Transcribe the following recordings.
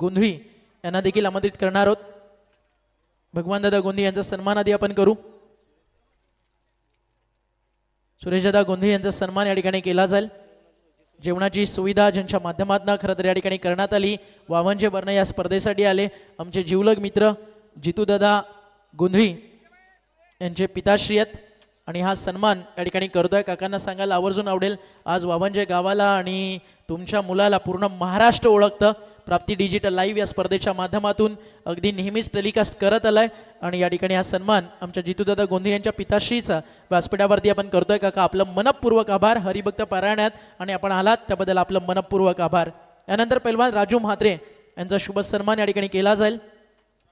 गोंधळी यांना देखील आमंत्रित करणार आहोत. भगवानदादा गोंधळी यांचा सन्मान आधी आपण करू. सुरेशदादा गोंधळी यांचा सन्मान या ठिकाणी केला जाईल. जेवणाची सुविधा ज्यांच्या माध्यमातून खरं तर या ठिकाणी करण्यात आली. वावनचे वर्ण या स्पर्धेसाठी आले आमचे जीवलग मित्र जितूदादा गोंधळी यांचे पिताश्री आहेत आणि हा सन्मान या ठिकाणी करतोय. काकांना सांगायला आवर्जून आवडेल, आज वावनजे गावाला आणि तुमच्या मुलाला पूर्ण महाराष्ट्र ओळखतं. प्राप्ती डिजिटल लाईव्ह या स्पर्धेच्या माध्यमातून अगदी नेहमीच टेलिकास्ट करत आलाय आणि या ठिकाणी हा सन्मान आमच्या जितूदादा गोंधळी यांच्या पिताश्रीचा व्यासपीठावरती आपण करतोय. काका आपलं मनपूर्वक आभार हरिभक्त पारायणात आणि आपण आलात त्याबद्दल आपलं मनपूर्वक आभार. यानंतर पैलवान राजू म्हात्रे यांचा शुभ सन्मान या ठिकाणी केला जाईल.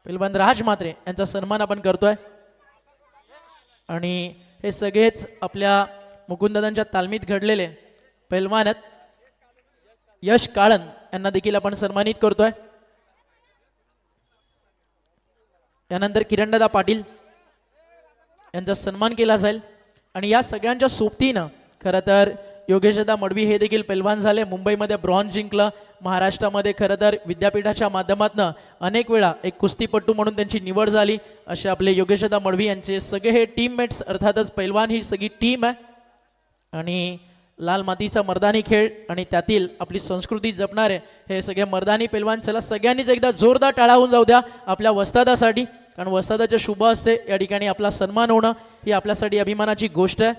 पैलवान राज म्हात्रे यांचा सन्मान आपण करतोय आणि हे सगळेच आपल्या मुकुंददादांच्या तालमीत घडलेले पैलवान आहेत. यश काळन यांना देखील आपण सन्मानित करतोय. यानंतर किरणदादा पाटील यांचा सन्मान केला जाईल आणि या सगळ्यांच्या सोबतीनं खरं तर योगेशदा मडवी हे देखील पैलवान झाले. मुंबईमध्ये ब्रॉन्झ जिंकलं. महाराष्ट्रामध्ये खरं तर विद्यापीठाच्या माध्यमातून अनेक वेळा एक कुस्तीपट्टू म्हणून त्यांची निवड झाली. असे आपले योगेशदा मडवी यांचे सगळे हे टीममेट्स अर्थातच पैलवान ही सगळी टीम आहे आणि लाल मातीचा मर्दानी खेळ आणि त्यातील आपली संस्कृती जपणारे हे सगळे मर्दानी पैलवान. चला सगळ्यांनीच एकदा जोरदार टाळा होऊन जाऊ द्या आपल्या वस्तादासाठी, कारण वस्तादाच्या शुभ असते या ठिकाणी आपला सन्मान होणं ही आपल्यासाठी अभिमानाची गोष्ट आहे.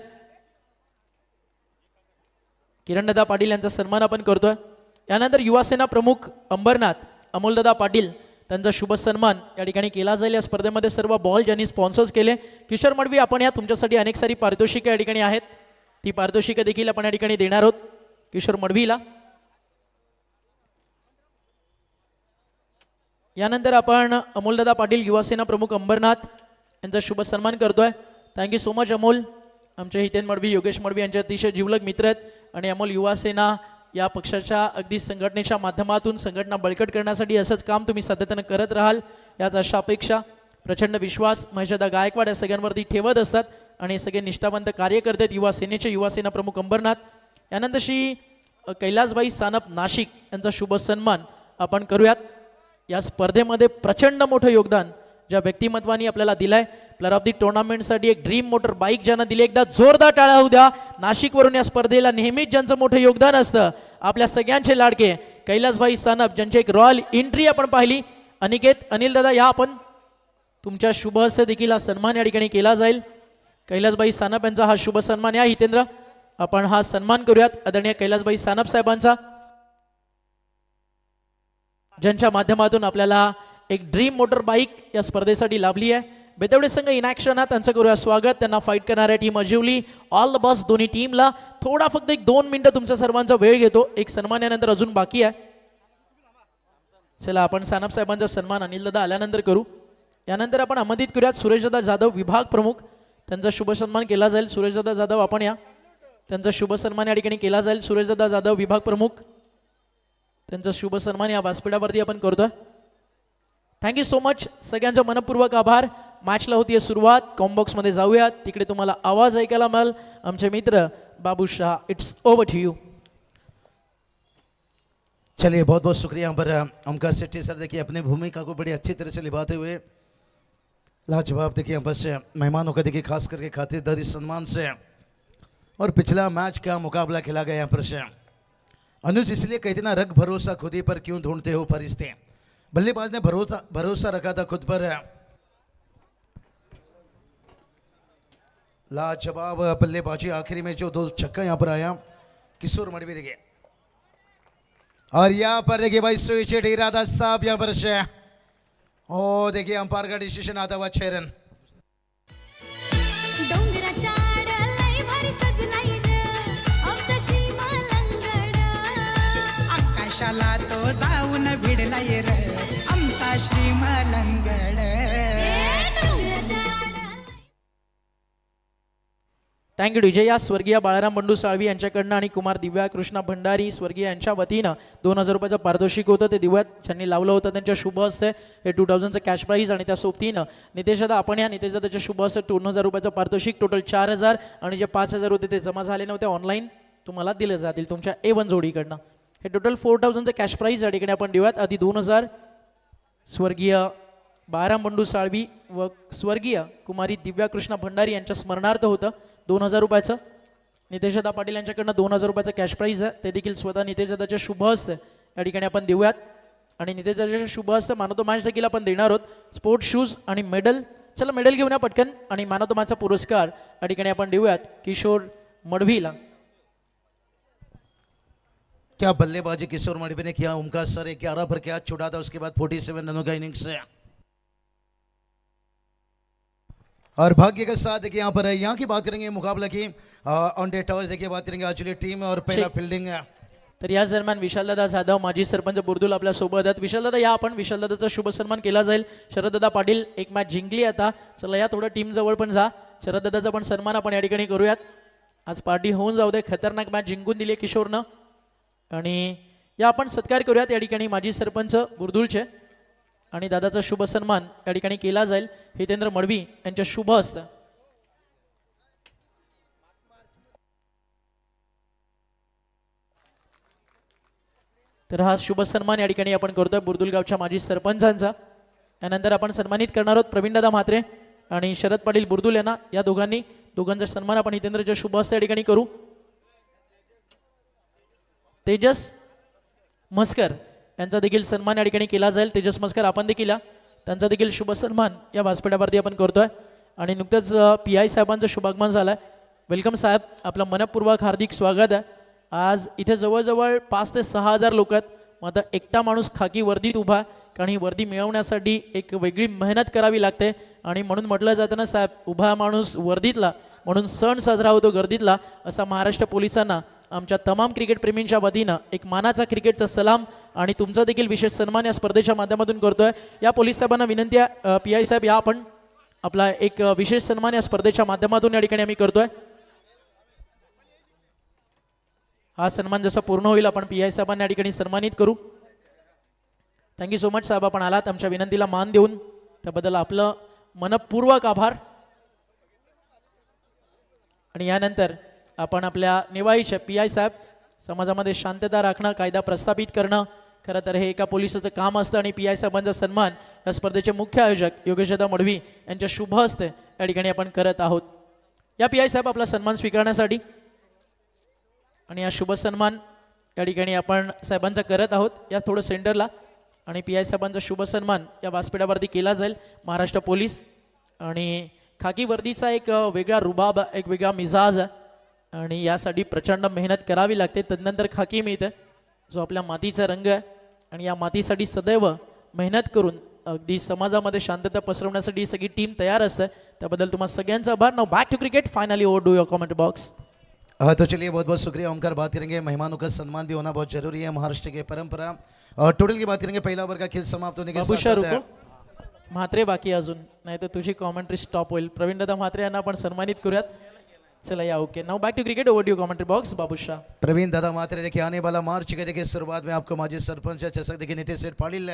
किरणदादा पाटील यांचा सन्मान आपण करतोय. यानंतर युवासेना प्रमुख अंबरनाथ अमोलदादा पाटील त्यांचा शुभ सन्मान या ठिकाणी केला जाईल. या स्पर्धेमध्ये सर्व बॉल ज्यांनी स्पॉन्सर्स केले. किशोर मडवी आपण या तुमच्यासाठी अनेक सारी पारितोषिके या ठिकाणी आहेत, ती पारितोषिके देखील आपण या ठिकाणी देणार आहोत किशोर मडवीला. यानंतर आपण अमोलदादा पाटील युवासेना प्रमुख अंबरनाथ यांचा शुभ सन्मान करतोय. Thank you so much Amol. आमचे हितेन मडवी योगेश मडवी यांचे अतिशय जिवलग मित्र आहेत आणि अमोल युवासेना या पक्षाच्या अगदी संघटनेच्या माध्यमातून संघटना बळकट करण्यासाठी असंच काम तुम्ही सातत्यानं करत राहाल याच अशा अपेक्षा प्रचंड विश्वास महेशदा गायकवाड या सगळ्यांवरती ठेवत असतात आणि सगळे निष्ठावंत कार्य करतात युवा सेनेचे युवासेना प्रमुख अंबरनाथ. यानंतर श्री कैलासबाई सानप नाशिक यांचा शुभ सन्मान आपण करूयात. या स्पर्धेमध्ये प्रचंड मोठं योगदान ज्या व्यक्तिमत्वानी आपल्याला दिलंय. प्लेअर ऑफ दी टुर्नामेंटसाठी एक ड्रीम मोटर बाईक ज्यांना दिली, एकदा जोरदार टाळ्या होऊ द्या. नाशिकवरून या स्पर्धेला नेहमीच ज्यांचं मोठं योगदान असतं आपल्या सगळ्यांचे लाडके कैलासबाई सानप ज्यांची एक रॉयल एंट्री आपण पाहिली. अनिकेत अनिलदादा या आपण तुमच्या शुभ हस्ते देखील हा सन्मान या ठिकाणी केला जाईल. कैलासबाई सानप यांचा हा शुभ सन्मान. या हितेंद्र आपण हा सन्मान करूयात आदरणीय कैलासबाई सानप साहेबांचा, ज्यांच्या माध्यमातून आपल्याला एक ड्रीम मोटर बाईक या स्पर्धेसाठी लाभली आहे. बेतवडे संघ इन ॲक्शन त्यांचं करूया स्वागत. त्यांना फाईट करणाऱ्या टीम अजिवली ऑल द बस दोन्ही टीमला. थोडा फक्त एक 2 मिनिटं तुमच्या सर्वांचा वेळ घेतो. एक सन्मान यानंतर अजून बाकी आहे. चला आपण सानप साहेबांचा सन्मान अनिलदादा आल्यानंतर करू. यानंतर आपण आमंत्रित करूयात सुरेशदादा जाधव विभाग प्रमुख, त्यांचा शुभ सन्मान केला जाईल. सुरेशदादा जाधव आपण या, त्यांचा शुभ सन्मान या ठिकाणी केला जाईल. सुरेशदादा जाधव विभाग प्रमुख त्यांचा शुभ सन्मान या व्यासपीठावरती आपण करतोय. Thank you so much. सगळ्यांचा मनपूर्वक आभार. मॅचला होती सुरुवात. कॉम्बॉक्समध्ये जाऊयात, तिकडे तुम्हाला आवाज ऐकायला मिळेल. आमचे मित्र Babu Shah, it's over to you. चलिए बहुत बहुत शुक्रिया यहाँ पर ओमकार शेट्टी सर, देखिए अपनी भूमिका को बड़ी अच्छी तरह से निभाते हुए लाजवाब देखिए यहाँ पर से मेहमानों का देखिए खास करके खातिरदारी सम्मान से और पिछला मैच का मुकाबला खेला गया यहाँ पर से. अनुज इसलिए कहते ना रख भरोसा खुद ही पर क्यों ढूंढते हो फरिश्ते. बल्लेबाज ने भरोसा रखा था खुद पर. लाजवाब बल्लेबाजी आखिरी में जो 2 छक्का यहाँ पर आया किशोर मडवी देखिए. और यहाँ पर देखिए भाई स्विच इरादा साहब यहाँ पर से ओ देखिए अंपायर का डिसीजन आता हुआ 6 रन. आकाशाला तो जाऊन भिडलाय रे आमचा श्रीमलंगड. Thank you DJ. या स्वर्गीय बाळाराम बंडू साळवी यांच्याकडनं आणि कुमार दिव्या कृष्णा भंडारी स्वर्गीय यांच्या वतीनं 2000 रुपयाचं पारितोषिक होतं. ते दिव्यात ज्यांनी लावलं होतं त्यांच्या शुभ हस्ते हे 2000चं कॅश प्राईज आणि त्या सोबतीनं नितेशदा आपण या नितेशदाच्या शुभ हस्ते 2000 रुपयाचं पारितोषिक टोटल 4000 आणि जे 5000 होते ते जमा झाले नव्हते ऑनलाईन तुम्हाला दिले जातील तुमच्या A1 जोडीकडनं. हे टोटल 4000चं कॅश प्राईज या ठिकाणी आपण देऊयात. आधी 2000 स्वर्गीय बाराम बंडू साळवी व स्वर्गीय कुमारी दिव्या कृष्ण भंडारी यांच्या स्मरणार्थ होतं 2000 रुपयाचं. नितेशदा पाटील यांच्याकडनं 2000 रुपयाचं कॅश प्राईज आहे, ते देखील स्वतः नितेशदाच्या शुभ हस्ते या ठिकाणी आपण देऊयात. आणि नितेशदाच्या शुभ हस्ते मॅन ऑफ द मॅच देखील आपण देणार आहोत. स्पोर्ट्स शूज आणि मेडल, चला मेडल घेऊन या पटकन. आणि मॅन ऑफ द मॅचचा पुरस्कार या ठिकाणी आपण देऊयात किशोर मडवीला. क्या बल्लेबाजी किशोर मडवी ने किया. ओमकार सर 11 पर कैच छुड़ा था, उसके बाद 47 रनों का इनिंग्स है. और भाग्य के साथ देखिए यहाँ पर यहाँ की बात करेंगे मुकाबला की ऑन डे टॉस देखिए बात करेंगे एक्चुअली टीम और पहला फील्डिंग है. तर याच दरम्यान विशालदादा जाधव माजी सरपंच बुर्दुल आपल्या सोबत आहेत. विशालदादा या आपण, विशालदादाचा शुभ सन्मान केला जाईल. शरददादा पाटील एक मॅच जिंकली आता, चला या थोडं टीम जवळ पण जा. शरददादाचा पण सन्मान आपण या ठिकाणी करूयात. आज पार्टी होऊन जाऊ दे, खतरनाक मॅच जिंकून दिली किशोरनं. आणि या आपण सत्कार करूयात या ठिकाणी माजी सरपंच बुर्दुलचे. आणि दादाचा शुभ सन्मान या ठिकाणी केला जाईल हितेंद्र मडवी यांच्या शुभ हस्ते. तर हा शुभ सन्मान या ठिकाणी आपण करतोय बुर्दुल गावच्या माजी सरपंचांचा. यानंतर आपण सन्मानित करणार आहोत प्रवीणदादा म्हात्रे आणि शरद पाटील बुर्दुल यांना. या दोघांचा सन्मान आपण हितेंद्रच्या शुभ हस्ते या ठिकाणी करू. तेजस म्हस्कर यांचा देखील सन्मान या ठिकाणी केला जाईल. तेजस म्हस्कर आपण देखील या, त्यांचा देखील शुभ सन्मान या व्यासपीठावरती आपण करतोय. आणि नुकतंच PI साहेबांचं शुभागमन झालंय. वेलकम साहेब, आपलं मनपूर्वक हार्दिक स्वागत आहे. आज इथे जवळजवळ 5 ते 6 हजार लोक आहेत. मग आता एकटा माणूस खाकी वर्दीत उभा, कारण ही वर्दी मिळवण्यासाठी एक वेगळी मेहनत करावी लागते. आणि म्हणून म्हटलं जातं ना साहेब, उभा माणूस वर्दीतला, म्हणून सण साजरा होतो गर्दीतला. असा महाराष्ट्र पोलिसांना आमच्या तमाम क्रिकेट प्रेमींच्या वतीनं एक मानाचा क्रिकेटचा सलाम आणि तुमचा देखील विशेष सन्मान या स्पर्धेच्या माध्यमातून करतोय. या पोलीस साहेबांना विनंती आहे, PI साहेब या आपण आपला एक विशेष सन्मान या स्पर्धेच्या माध्यमातून या ठिकाणी आम्ही करतोय. हा सन्मान जसा पूर्ण होईल आपण PI साहेबांना या ठिकाणी सन्मानित करू. थँक्यू सो मच साहेब, आपण आलात आमच्या विनंतीला मान देऊन, त्याबद्दल आपलं मनपूर्वक आभार. आणि यानंतर आपण आपल्या निवाईच्या PI साहेब, समाजामध्ये शांतता राखणं, कायदा प्रस्थापित करणं, खरं तर हे एका पोलिसाचं काम असतं. आणि PI साहेबांचा सन्मान या स्पर्धेचे मुख्य आयोजक योगेशदा मडवी यांच्या शुभ हस्ते या ठिकाणी आपण करत आहोत. या PI साहेब आपला सन्मान स्वीकारण्यासाठी. आणि या शुभ सन्मान या ठिकाणी आपण साहेबांचा करत आहोत. या थोडं सेंटरला. आणि PI साहेबांचा शुभ सन्मान या व्यासपीठावरती केला जाईल. महाराष्ट्र पोलीस आणि खाकी वर्दीचा एक वेगळा रुबाब, एक वेगळा मिजाज आहे. आणि यासाठी प्रचंड मेहनत करावी लागते. तदनंतर खाकी मिळते, जो आपल्या मातीचा रंग आहे. आणि या मातीसाठी सदैव मेहनत करून अगदी समाजामध्ये शांतता पसरवण्यासाठी ही सगळी टीम तयार असते. त्याबद्दल तुम्हाला सगळ्यांचा आभार. Now back to cricket, finally over do your comment box. हाँ तो चलिए बहुत बहुत शुक्रिया ओमकार. बात करेंगे मेहमानों का सम्मान भी होना बहुत जरूरी है, महाराष्ट्र की परंपरा. और टोटल की बात करेंगे, पहला ओवर का खेल समाप्त होने के साथ बाबूशा साथ रुको, म्हात्रे बाकी अजून, नाही तर तुझी कॉमेंट्री स्टॉप होईल. प्रवीण दादा म्हात्रे यांना आपण सन्मानित करूयात. चला या, okay. Now back to cricket, over to commentary box. Babusha Praveen Dada Matre देखिए आने वाला मार्च के देखिए शुरुआत में आपको माजी सरपंच चषक देखिए नीतीश सेठ पाटिल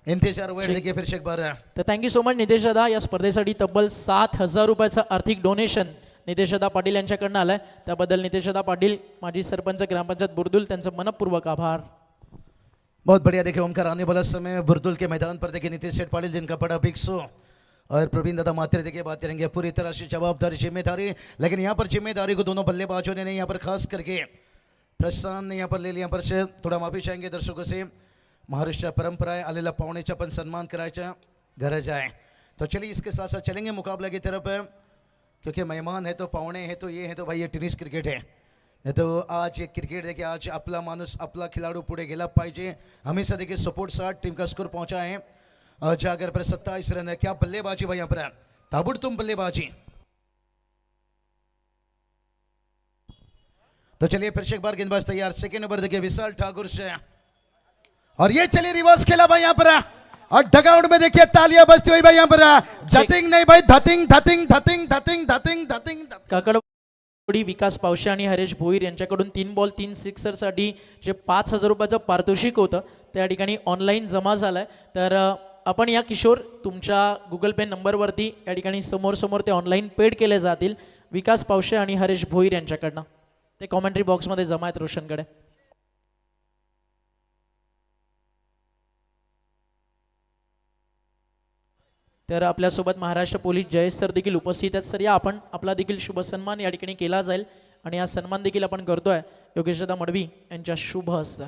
इंतजार वेळ देखिए फिर से एक बार. तर थँक्यू सो मच नितेश दादा. या स्पर्धेसाठी तब्बल 7000 रुपयाचं आर्थिक डोनेशन नितेशदा पाटील यांच्याकडनं आलाय. त्याबद्दल नितेशदा पाटील माजी सरपंच ग्रामपंचायत बुर्दुल त्यांचं मनपूर्वक आभार. बहुत बढ़िया. देखिए ओमकार, आने वाला समय बुर्दुल के मैदान पर देखिए नीतीश सेठ पाटिल जिनका बड़ा बिग शो और प्रवीण दादा मात्रे देखिए बात करेंगे पूरी तरह से जवाबदारी जिम्मेदारी. लेकिन यहाँ पर जिम्मेदारी को दोनों बल्लेबाजों ने यहाँ पर खास करके प्रस्थान यहाँ पर ले लिया. यहाँ पर से थोड़ा माफी चाहेंगे दर्शकों से. महाराष्ट्र परंपरा है, आलेला पाहुण्याचा पण सन्मान करायचा गरज आहे. तो चलिए इसके साथ साथ चलेंगे मुकाबला की तरफ, क्योंकि मेहमान है तो पाहुणे है तो ये है तो भाई ये टेनिस क्रिकेट है. नहीं तो आज ये क्रिकेट देखिए, आज आपला माणूस आपला खिलाडू पुढे गेला पाहिजे. हमेशा देखिए सपोर्ट साथ टीम का स्कोर पहुंचा है जागर पर 27 रन है. क्या बल्लेबाजी भाई यहाँ पर, ताबड़तोड़ बल्लेबाजी. तो चलिए फिर से एक बार गेंदबाज तैयार. सेकेंड ओवर देखिए विशाल ठाकुर से, और ये चलिए रिवर्स खेला भाई यहाँ पर. और डगआउट में देखिए तालियां बजती हुई भाई यहाँ पर. जतिंग नहीं भाई, धतिंग धतिंग धतिंग धतिंग धतिंग धतिंग. काकडवाडी विकास पावशे आणि हरेश भोईर यांच्याकडून 3 बॉल 3 सिक्सरसाठी जे 5000 रुपयाचं पारितोषिक होतं त्या ठिकाणी ऑनलाईन जमा झालंय. तर आपण या किशोर तुमच्या गुगल पे नंबरवरती या ठिकाणी समोर ते ऑनलाईन पेड केले जातील. विकास पावशे आणि हरेश भोईर यांच्याकडनं ते कॉमेंट्री बॉक्समध्ये जमा आहेत रोशनकडे. तर आपल्यासोबत महाराष्ट्र पोलीस जयेश सर देखील उपस्थित आहेत. सर या आपण आपला देखील शुभ सन्मान या ठिकाणी केला जाईल आणि हा सन्मान देखील आपण करतोय योगेशदा मडवी यांच्या शुभ हस्ते.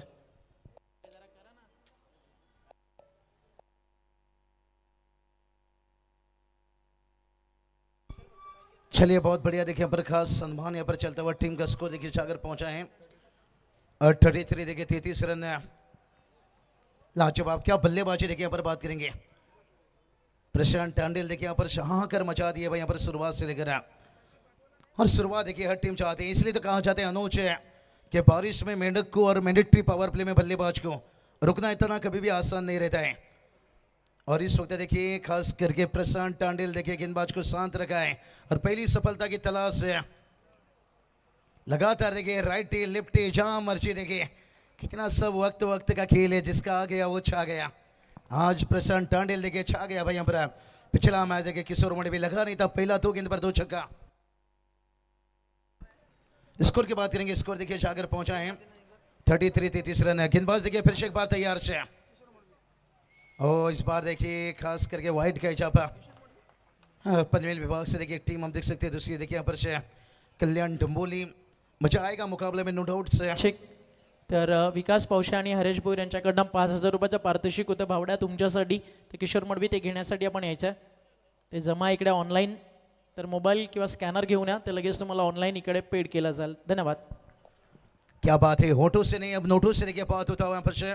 चलिए बहुत बढ़िया. देखिए यहाँ पर खास सम्मान यहाँ पर चलता हुआ टीम का स्कोर देखिए जाकर पहुंचा है 33. देखिए 33 रन. लाजवाब क्या बल्लेबाजी देखिए यहाँ पर बात करेंगे. प्रशांत टांडेल देखिए यहाँ पर शहाकर मचा दिए भाई यहाँ पर शुरुआत से लेकर. और शुरुआत देखिए हर टीम चाहती है, इसलिए तो कहा जाता है अनुज है कि बारिश में मेंढक को और मैंडेटरी पावर प्ले में बल्लेबाज को रुकना इतना कभी भी आसान नहीं रहता है. और इस वक्त देखिए खास करके प्रशांत टांडेल देखिए गेंदबाज को शांत रखा है और पहली सफलता की तलाश है. लगातार देखिए राइटी लेफ्टी जहां मर्जी देखिए कितना सब वक्त वक्त का खेल है, जिसका आ गया वो छा गया. आज प्रशांत टांडेल देखिए छा गया भाई यहाँ पर. पिछला मैच देखिए किशोर मणि भी लगा नहीं था, पहला 2 गेंद पर 2 छक्का. स्कोर की बात करेंगे, स्कोर देखिए जाकर पहुंचा है 33 रन. गेंदबाज देखिए फिर से एक बार तैयार से. और इस बार देखिए खास करके वाइट का इजाफा पनवेल विभाग से देखिए टीम हम देख सकते हैं. दूसरी देखिए यहाँ पर से कल्याण डंबोली. मजा आएगा मुकाबले में नो डाउट से. ठीक. तर विकास पावशे आणि हरेश भोईर यांच्याकडनं 5,000 रुपयाचं पारितोषिक होतं भावड्या तुमच्यासाठी. ते किशोर मडवी ते घेण्यासाठी आपण यायचं ते जमा इकडे ऑनलाईन. तर मोबाईल किंवा स्कॅनर घेऊन या, ते लगेच तुम्हाला ऑनलाईन इकडे पेड केला जाईल. धन्यवाद. क्या बात है, होठों से नहीं अब नोटों से देखिए बात होता हुआ यहाँ पर से.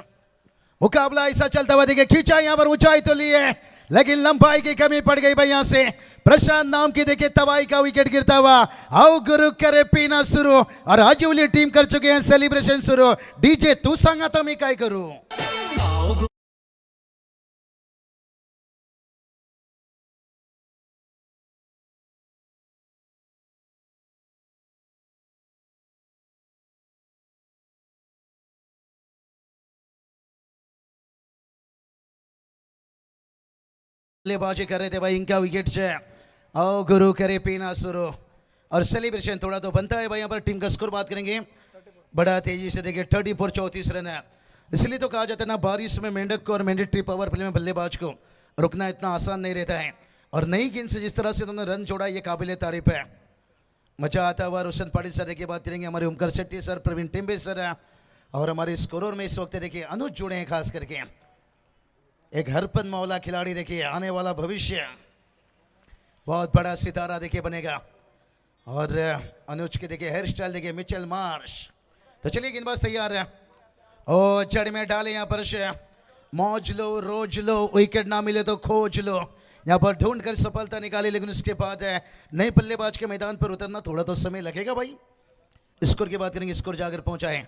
मुकाबला ऐसा चलता हुआ देखिए खींचा यहाँ पर ऊंचाई तो ली है लेकिन लंबाई की कमी पड़ गई भाई. यहाँ से प्रशांत नाम की देखिए तबाही का विकेट गिरता हुआ. आओ गुरु करे पीना शुरू और आज वाली टीम कर चुके हैं सेलिब्रेशन शुरू. डीजे तू सांगा तो मी काय करू. बल्लेबाजी कर रहे थे भाई इनका विकेट से. आओ गुरु करे पीना शुरू और सेलिब्रेशन थोड़ा तो बनता है भाई. यहाँ पर टीम का स्कोर बात करेंगे बड़ा तेजी से देखिए 34 रन है. इसलिए तो कहा जाता है ना बारिश में मेंढक को और मैंडेटरी पावर प्ले में बल्लेबाज को रुकना इतना आसान नहीं रहता है. और नई गेंद से जिस तरह से उन्होंने रन जोड़ा ये काबिल तारीफ है. मजा आता हुआ रोशन पाटिल सर देखिए बात करेंगे. हमारे ओमकार शेट्टी सर, प्रवीण टिम्बे सर और हमारे स्कोरर में इस वक्त देखिए अनुज जुड़े हैं. खास करके एक हरपन मौला खिलाड़ी देखिए, आने वाला भविष्य बहुत बड़ा सितारा देखिए बनेगा. और अनुज के देखिए हेयर स्टाइल देखिए मिचेल मार्श. तो चलिए गेंदबाज तैयार है. ओ जड़ में डाले यहाँ पर से मौज लो रोज लो, विकेट ना मिले तो खोज लो. यहाँ पर ढूंढ कर सफलता निकाली लेकिन उसके बाद है नए बल्लेबाज के मैदान पर उतरना थोड़ा तो समय लगेगा भाई. स्कोर की बात करेंगे, स्कोर जाकर पहुंचा है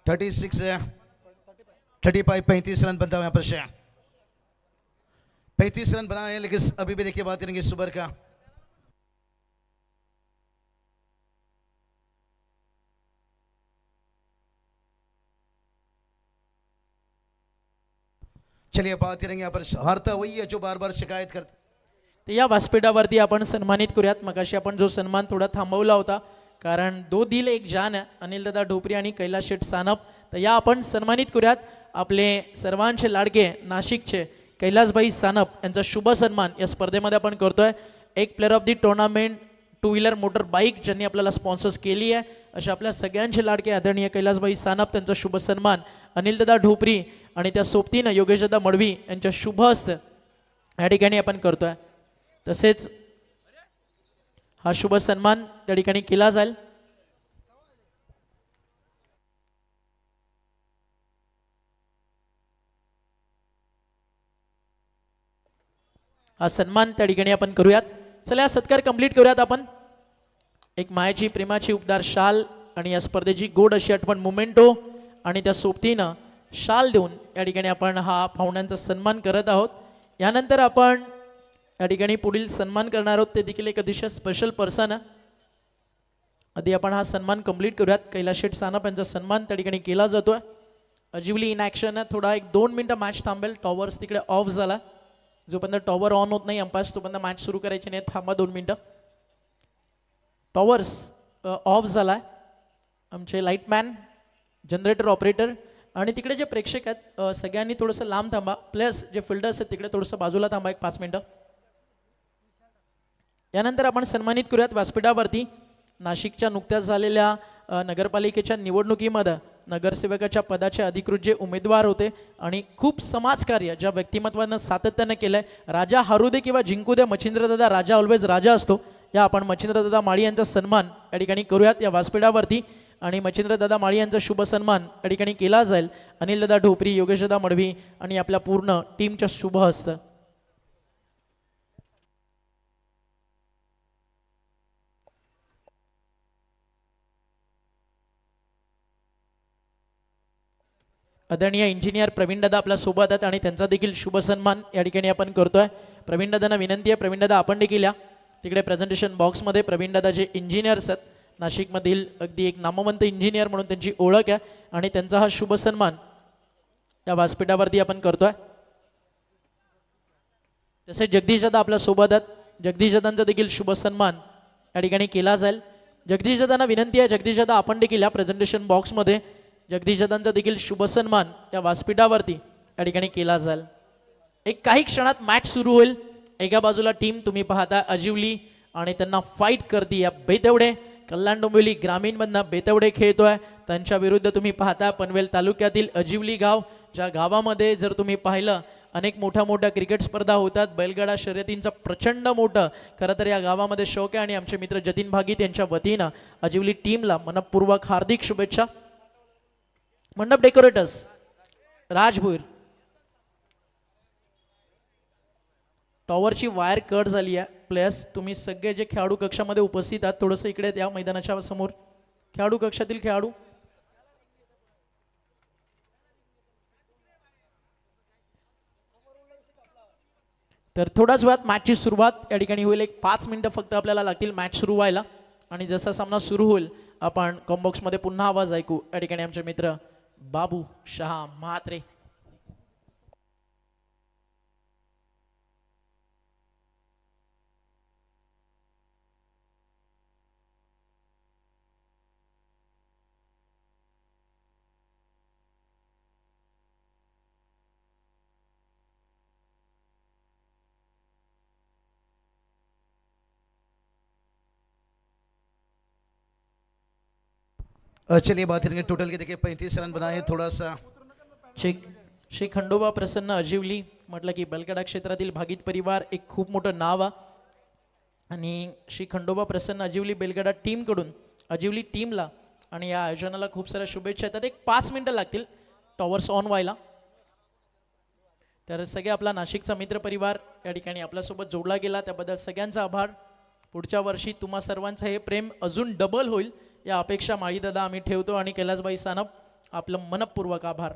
35 रन बनता है यहाँ पर से. 35 रन बनाए हैं लेकिन अभी भी देखिए बात करेंगे सुबर का. चलिए बात करेंगे यहाँ पर हारता वही है जो बार बार शिकायत करता. तर या व्यासपीठावरती आपण सन्मानित करूयात. मगाशी आपण जो सन्मान थोडा थांबवला होता कारण 2 दिल 1 जान अनिल दादा ढोपरी आणि कैलास शेठ सानप. तर या आपण सन्मानित करूयात आपले सर्वांचे लाडके नाशिकचे कैलासभाई सानप यांचा शुभ सन्मान या स्पर्धेमध्ये आपण करतोय. एक player of the tournament 2 wheeler motor bike ज्यांनी आपल्याला स्पॉन्सर्स केली आहे अशा आपल्या सगळ्यांचे लाडके आदरणीय कैलासभाई सानप त्यांचा शुभ सन्मान अनिलदादा ढोपरी आणि त्या सोबतीनं योगेशदादा मडवी यांच्या शुभ हस्त या ठिकाणी आपण करतोय. तसेच हा शुभ सन्मान त्या ठिकाणी केला जाईल. हा सन्मान त्या ठिकाणी आपण करूयात. चला हा सत्कार कंप्लीट करूयात आपण. एक मायाची प्रेमाची उपदार शाल आणि या स्पर्धेची गोड अशी आठवण मोमेंटो आणि त्या सोबतीनं शाल देऊन या ठिकाणी आपण हा पाहुण्यांचा सन्मान करत आहोत. यानंतर आपण या ठिकाणी पुढील सन्मान करणार आहोत ते देखील एक अतिशय स्पेशल पर्सन. आधी आपण हा सन्मान कंप्लीट करूयात. कैलास शेठ सानप यांचा सन्मान त्या ठिकाणी केला जातोय. अजिवली इन ॲक्शन थोडा 1-2 मिनटं मॅच थांबेल. टॉवर्स तिकडे ऑफ झाला. जोपर्यंत टॉवर ऑन होत नाही अंपायर तोपर्यंत मॅच सुरू करायची नाही. थांबा 2 मिनटं. टॉवर्स ऑफ झाला. आमचे लाईटमॅन, जनरेटर ऑपरेटर आणि तिकडे जे प्रेक्षक आहेत सगळ्यांनी थोडंसं लांब थांबा. प्लस जे फिल्डर्स आहेत तिकडे थोडंसं बाजूला थांबा 1-5 मिनटं. यानंतर आपण सन्मानित करूयात व्यासपीठावरती नाशिकच्या नुकत्याच झालेल्या नगरपालिकेच्या निवडणुकीमध्ये नगरसेवकाच्या पदाचे अधिकृत जे उमेदवार होते आणि खूप समाजकार्य ज्या व्यक्तिमत्वानं सातत्यानं केलंय, राजा हरू दे किंवा जिंकू दे, मच्छिंद्रदादा राजा ऑलवेज राजा असतो. या आपण मच्छिंद्रदादा माळी यांचा सन्मान या ठिकाणी करूयात या व्यासपीठावरती आणि मच्छिंद्रदादा माळी यांचा शुभ सन्मान या ठिकाणी केला जाईल. अनिलदादा ढोपरी, योगेशदादा मडवी आणि आपल्या पूर्ण टीमच्या शुभ हस्त. आदरणीय इंजिनियर प्रवीणदादा आपल्या सोबत आहेत आणि त्यांचा देखील शुभ सन्मान या ठिकाणी आपण करतोय. प्रवीणदादांना विनंती आहे, प्रवीणदादा आपण देखील या तिकडे प्रेझेंटेशन बॉक्समध्ये. प्रवीणदादा जे इंजिनियर्स आहेत नाशिकमधील अगदी एक नामवंत इंजिनियर म्हणून त्यांची ओळख आहे आणि त्यांचा हा शुभ सन्मान या व्यासपीठावरती आपण करतोय. तसेच जगदीशदादा आपल्या सोबत आहेत, जगदीशदादांचा देखील शुभ सन्मान या ठिकाणी केला जाईल. जगदीशदादांना विनंती आहे, जगदीशदादा आपण देखील या प्रेझेंटेशन बॉक्समध्ये जगदीशदादांचा देखील शुभ सन्मान या व्यासपीठावरती या ठिकाणी केला जाईल. एक काही क्षणात मॅच सुरू होईल. एका बाजूला टीम तुम्ही पाहता अजिवली आणि त्यांना फाईट करते या बेतवडे कल्याण डोंबिवली ग्रामीणमधनं बेतवडे खेळतोय. त्यांच्या विरुद्ध तुम्ही पाहता पनवेल तालुक्यातील अजिवली गाव, ज्या गावामध्ये जर तुम्ही पाहिलं अनेक मोठ्या क्रिकेट स्पर्धा होतात, बैलगाडा शर्यतींचा प्रचंड मोठं खरं तर या गावामध्ये शौक आहे आणि आमचे मित्र जतीन भागीत यांच्या वतीनं अजिवली टीमला मनपूर्वक हार्दिक शुभेच्छा. मंडप डेकोरेटर्स राजभूर, टॉवरची वायर कट झाली आहे. प्लेयर्स तुम्ही सगळे जे खेळाडू कक्षामध्ये उपस्थित आहात थोडंसं इकडे या मैदानाच्या समोर, खेळाडू कक्षातील खेळाडू. तर थोड्याच वेळात मॅचची सुरुवात या ठिकाणी होईल. एक 5 मिनिटं फक्त आपल्याला लागतील मॅच सुरू व्हायला आणि जसा सामना सुरू होईल आपण कॉम्बॉक्समध्ये पुन्हा आवाज ऐकू. या ठिकाणी आमचे मित्र बाबू शहा म्हात्रे. चलिए बात करेंगे टोटल के. देखिए 35 रन बनाए, थोड़ा सा श्री खंडोबा प्रसन्न अजिवली म्हटलं की बलगडा क्षेत्रातील भागीत परिवार एक खूप मोठं नाव आहे आणि श्री खंडोबा प्रसन्न अजिवली बेलगडा टीमकडून अजिवली टीमला आणि या आयोजनाला खूप साऱ्या शुभेच्छा येतात. एक 5 मिनिटं लागतील टॉवर्स ऑन व्हायला. तर सगळे आपला नाशिकचा मित्र परिवार या ठिकाणी आपल्यासोबत जोडला गेला त्याबद्दल सगळ्यांचा आभार. पुढच्या वर्षी तुम्हा सर्वांचं हे प्रेम अजून डबल होईल या अपेक्षा माळीदादा आम्ही ठेवतो आणि कैलासबाई सानप आपलं मनपूर्वक आभार.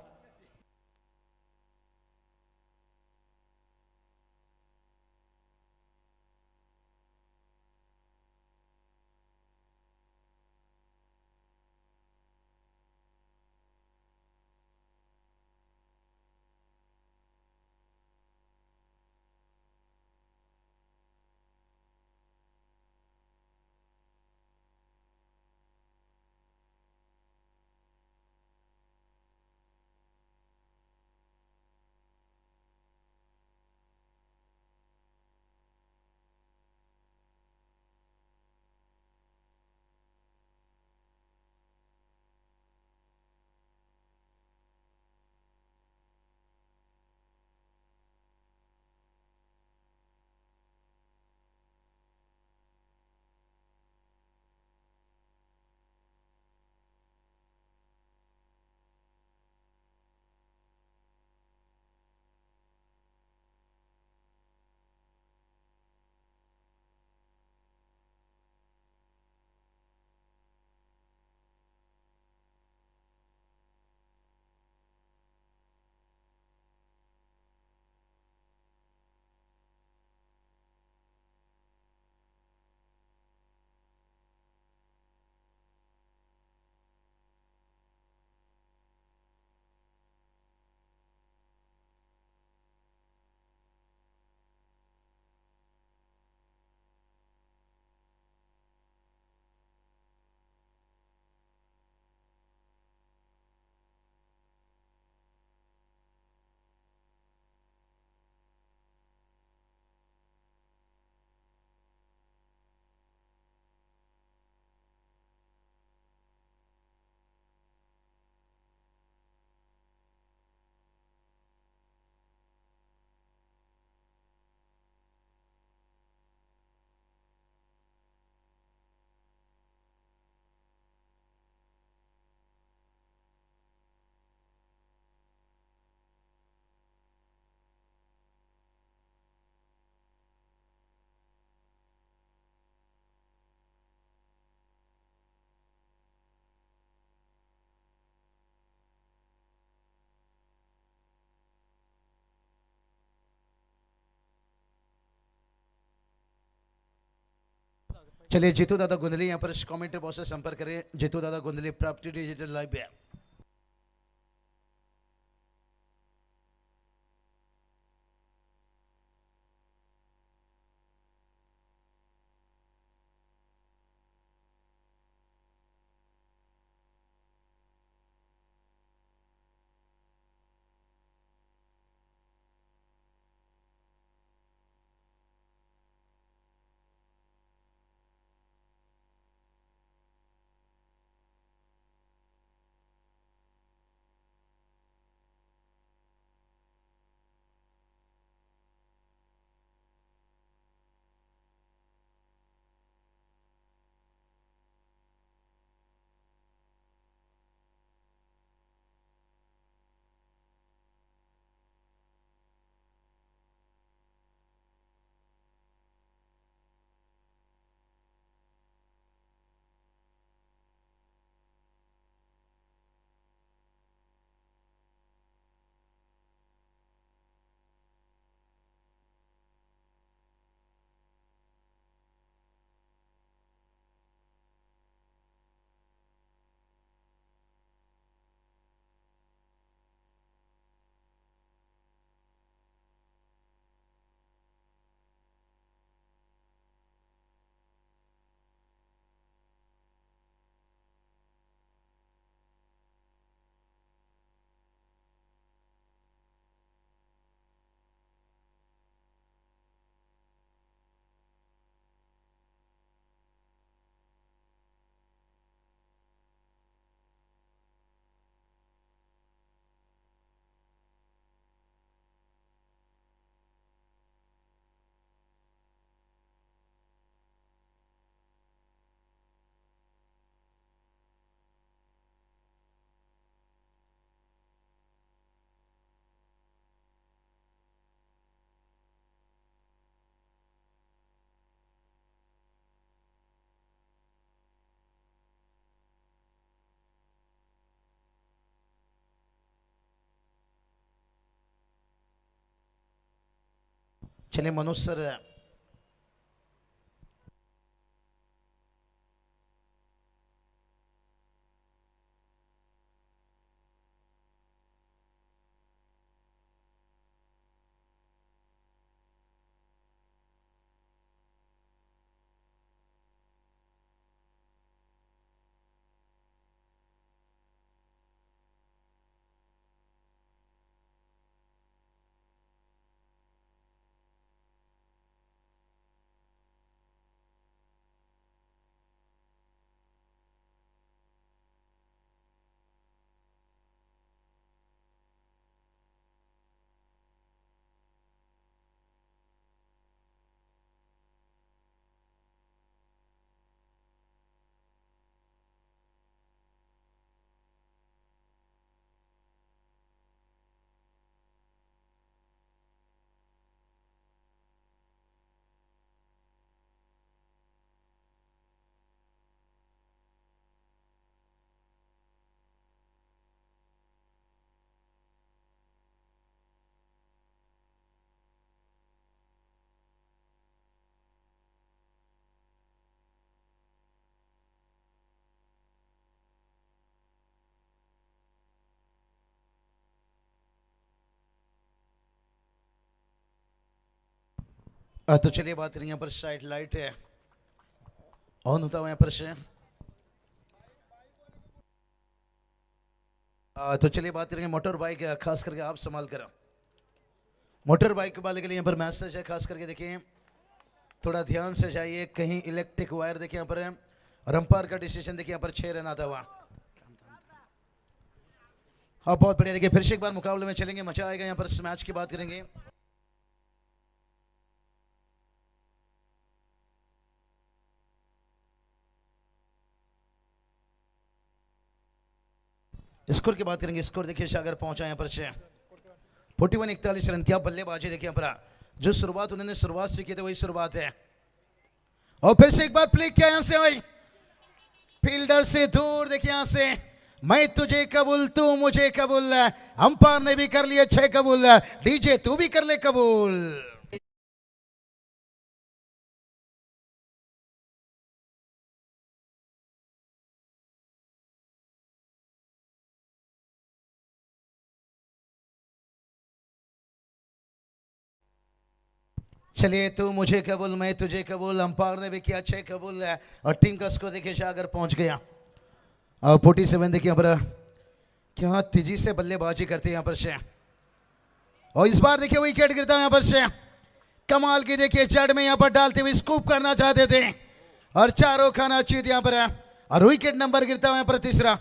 चलिए जीतू दादा गुंदली यहाँ पर कमेंट्री बॉक्स से संपर्क करें। जीतू दादा गुंदली प्रॉपर्टी डिजिटल लाइव है। चलिए मनोज सर तो चलिए बात करेंगे यहाँ पर साइड लाइट है ऑन होता हुआ यहाँ पर से। तो चलिए बात करेंगे मोटर बाइक खास करके आप संभाल कर मोटर बाइक वाले के लिए यहाँ पर मैसेज है खास करके देखिए थोड़ा ध्यान से जाइए कहीं इलेक्ट्रिक वायर देखिए यहाँ पर है और अंपायर का डिसीजन देखिए यहाँ पर 6 रन आता हुआ। हाँ बहुत बढ़िया देखिए फिर से एक बार मुकाबले में चलेंगे मजा आएगा यहाँ पर इस मैच की बात करेंगे। स्कोर की बात करेंगे स्कोर देखिए सागर पहुंचा यहाँ पर 41-41 रन क्या बल्लेबाजी देखिए यहाँ पर जो शुरुआत उन्होंने शुरुआत से की थी वही शुरुआत है और फिर से एक बार प्ले किया यहाँ से भाई फील्डर से दूर देखिए यहाँ से मैं तुझे कबूल तू मुझे कबूल अंपायर ने भी कर लिया 6 कबूल डीजे तू भी कर ले कबूल। चलिए तू मुझे कबूल मैं तुझे कबूल, अंपायर ने भी किया 6 कबूल है और टीम का स्कोर देखिए जाकर पहुंच गया। और 47 देखिए यहाँ पर क्या तेजी से बल्लेबाजी करते हैं यहाँ पर से, और इस बार देखिए विकेट गिरता है यहाँ पर से। कमाल की देखिए जड़ में यहाँ पर डालते हुए स्कूप करना चाहते थे और चारों खाना चीत यहाँ पर है और विकेट नंबर गिरता है यहाँ पर तीसरा।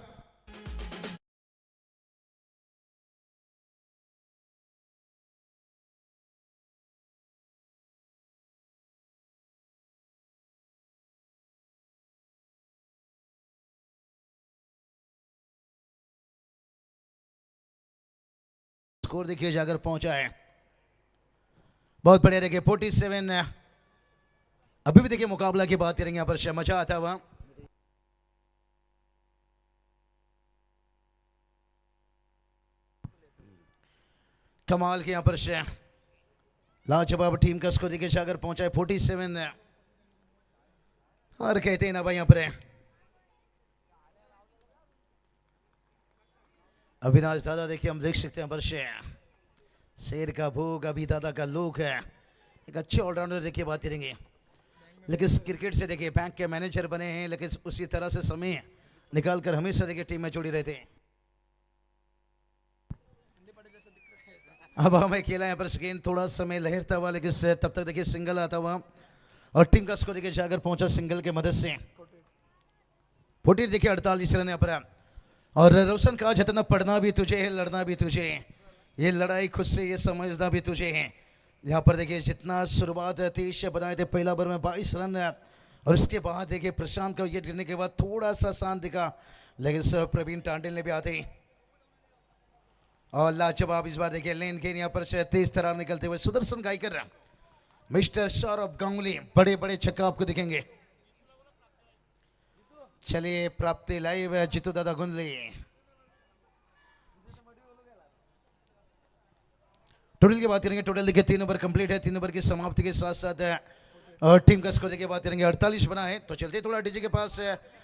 स्कोर देखिए जाकर पहुंचा है, बहुत बढ़िया देखिए 47। अभी भी देखिए मुकाबला की बात करेंगे यहाँ पर मजा आता हुआ। कमाल के यहाँ पर लाजवाब टीम का स्कोर देखिए जाकर पहुंचा है 47। और कहते हैं ना भाई यहाँ पर अविनाश दादा देखिए हम देख सकते हैं पर शेर का भूख अभी दादा का लूक है, एक अच्छे ऑलराउंडर देखिए बात करेंगे, लेकिन इस क्रिकेट से देखिए बैंक के मैनेजर बने हैं, लेकिन उसी तरह से समय निकाल कर हमेशा देखिए टीम में जुड़ी रहते हैं। अब हमें खेला यहाँ पर गेंद थोड़ा समय लहरता हुआ, लेकिन तब तक देखिए सिंगल आता हुआ और टीम का स्कोर देखिए जाकर पहुंचा सिंगल के मदद से। 40 देखिए 48 रन यहाँ पर। और रोशन कहा जितना पढ़ना भी तुझे है लड़ना भी तुझे है, ये लड़ाई खुद से ये समझना भी तुझे है। यहाँ पर देखिए जितना शुरुआत 23 से बनाए थे, पहला ओवर में 22 रन और उसके बाद देखिए प्रशांत का विकेट गिरने के बाद थोड़ा सा शांत दिखा, लेकिन प्रवीण टांडिल ने भी आते और लाजवाब इस बार देखिए लेन के यहाँ पर से तेज तरार निकलते हुए सुदर्शन गायकर मिस्टर सौरभ गांगुली बड़े बड़े छक्का आपको दिखेंगे। चलिए प्राप्ति लाइव है जीतू दादा गुंडली। टोटल की बात करेंगे, टोटल देखिए 3 ओवर कंप्लीट है। 3 ओवर की समाप्ति के साथ साथ और टीम का स्कोर देखिए बात करेंगे 48 बना है। तो चलते थोड़ा डीजे के पास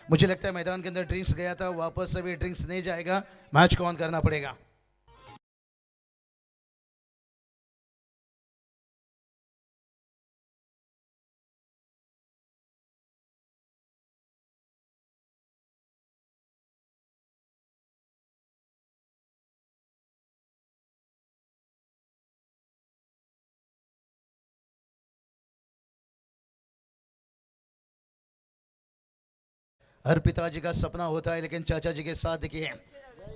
मुझे लगता है मैदान के अंदर ड्रिंक्स गया था, वापस अभी ड्रिंक्स नहीं जाएगा, मैच को ऑन करना पड़ेगा। हर पिताजी का सपना होता है, लेकिन चाचा जी के साथ देखिए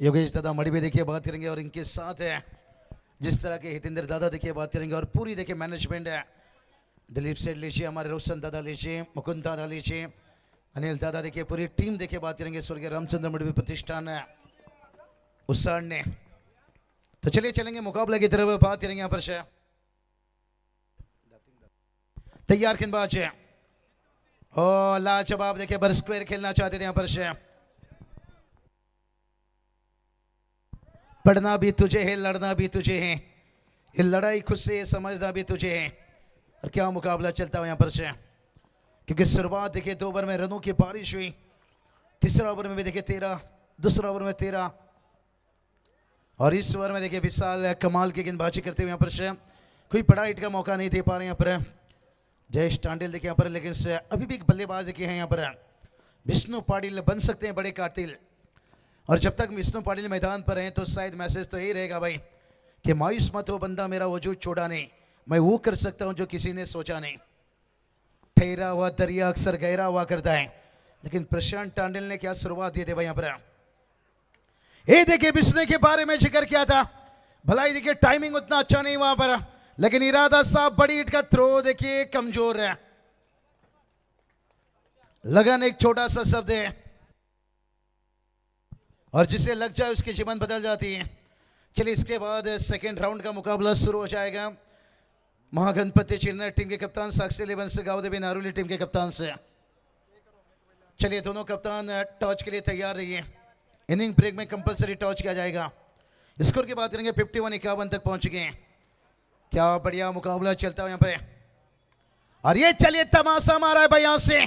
योगेश दादा मड़ी भी देखिए बात करेंगे और इनके साथ है जिस तरह के हितेंद्र दादा देखिए बात करेंगे और पूरी देखिए मैनेजमेंट है। दिलीप सेठ लीजिए, हमारे रोशन दादा लीजिए, मुकुंद दादा लीजिए, अनिल दादा देखिए, पूरी टीम देखिए बात करेंगे। स्वर्गीय रामचंद्र मडवी प्रतिष्ठान है उसाड़ ने। तो चलिए चलेंगे मुकाबले की तरफ बात करेंगे। यहाँ पर तैयार गेंदबाज है और लाजवाब देखिए बर स्क्वायर खेलना चाहते थे यहाँ पर पढ़ना भी तुझे है लड़ना भी तुझे है, ये लड़ाई खुद से समझना भी तुझे है। और क्या मुकाबला चलता हुआ यहाँ पर क्योंकि शुरुआत देखिए 2 ओवर में रनों की बारिश हुई, तीसरा ओवर में भी देखिए 13, दूसरा ओवर में 13 और इस ओवर में देखिए विशाल कमाल की गेंदबाजी करते हुए यहाँ पर कोई बड़ा हिट का मौका नहीं दे पा रहे यहाँ पर जयेश टांडिल देखिए यहाँ पर, लेकिन अभी भी एक बल्लेबाज देखिए हैं यहाँ पर विष्णु पाटिल बन सकते हैं बड़े कातिल। और जब तक विष्णु पाटिल मैदान पर हैं तो शायद मैसेज तो यही रहेगा भाई कि मायूस मत हो बंदा मेरा वजूद छोड़ा नहीं, मैं वो कर सकता हूं जो किसी ने सोचा नहीं। ठहरा हुआ दरिया अक्सर गहरा हुआ करता है, लेकिन प्रशांत टांडिल ने क्या शुरुआत दी थी भाई यहाँ पर। ये देखिए विष्णु के बारे में जिक्र किया था, भलाई देखिए टाइमिंग उतना अच्छा नहीं वहां पर, लेकिन इरादा साहब बड़ी हिट का थ्रो देखिए कमजोर है। लगन एक छोटा सा शब्द है और जिसे लग जाए उसकी जीवन बदल जाती है। चलिए इसके बाद सेकेंड राउंड का मुकाबला शुरू हो जाएगा। महागणपति चिन्ह टीम के कप्तान, साक्षी लेवन से गावदेवी नारूली टीम के कप्तान से। चलिए दोनों कप्तान टॉस के लिए तैयार रहिए। इनिंग ब्रेक में कंपलसरी टॉस किया जाएगा। स्कोर की बात करेंगे 51-51 तक पहुंच गए। क्या बढ़िया मुकाबला चलता है यहाँ पर। और ये चलिए तमाशा मारा है भाई यहाँ से,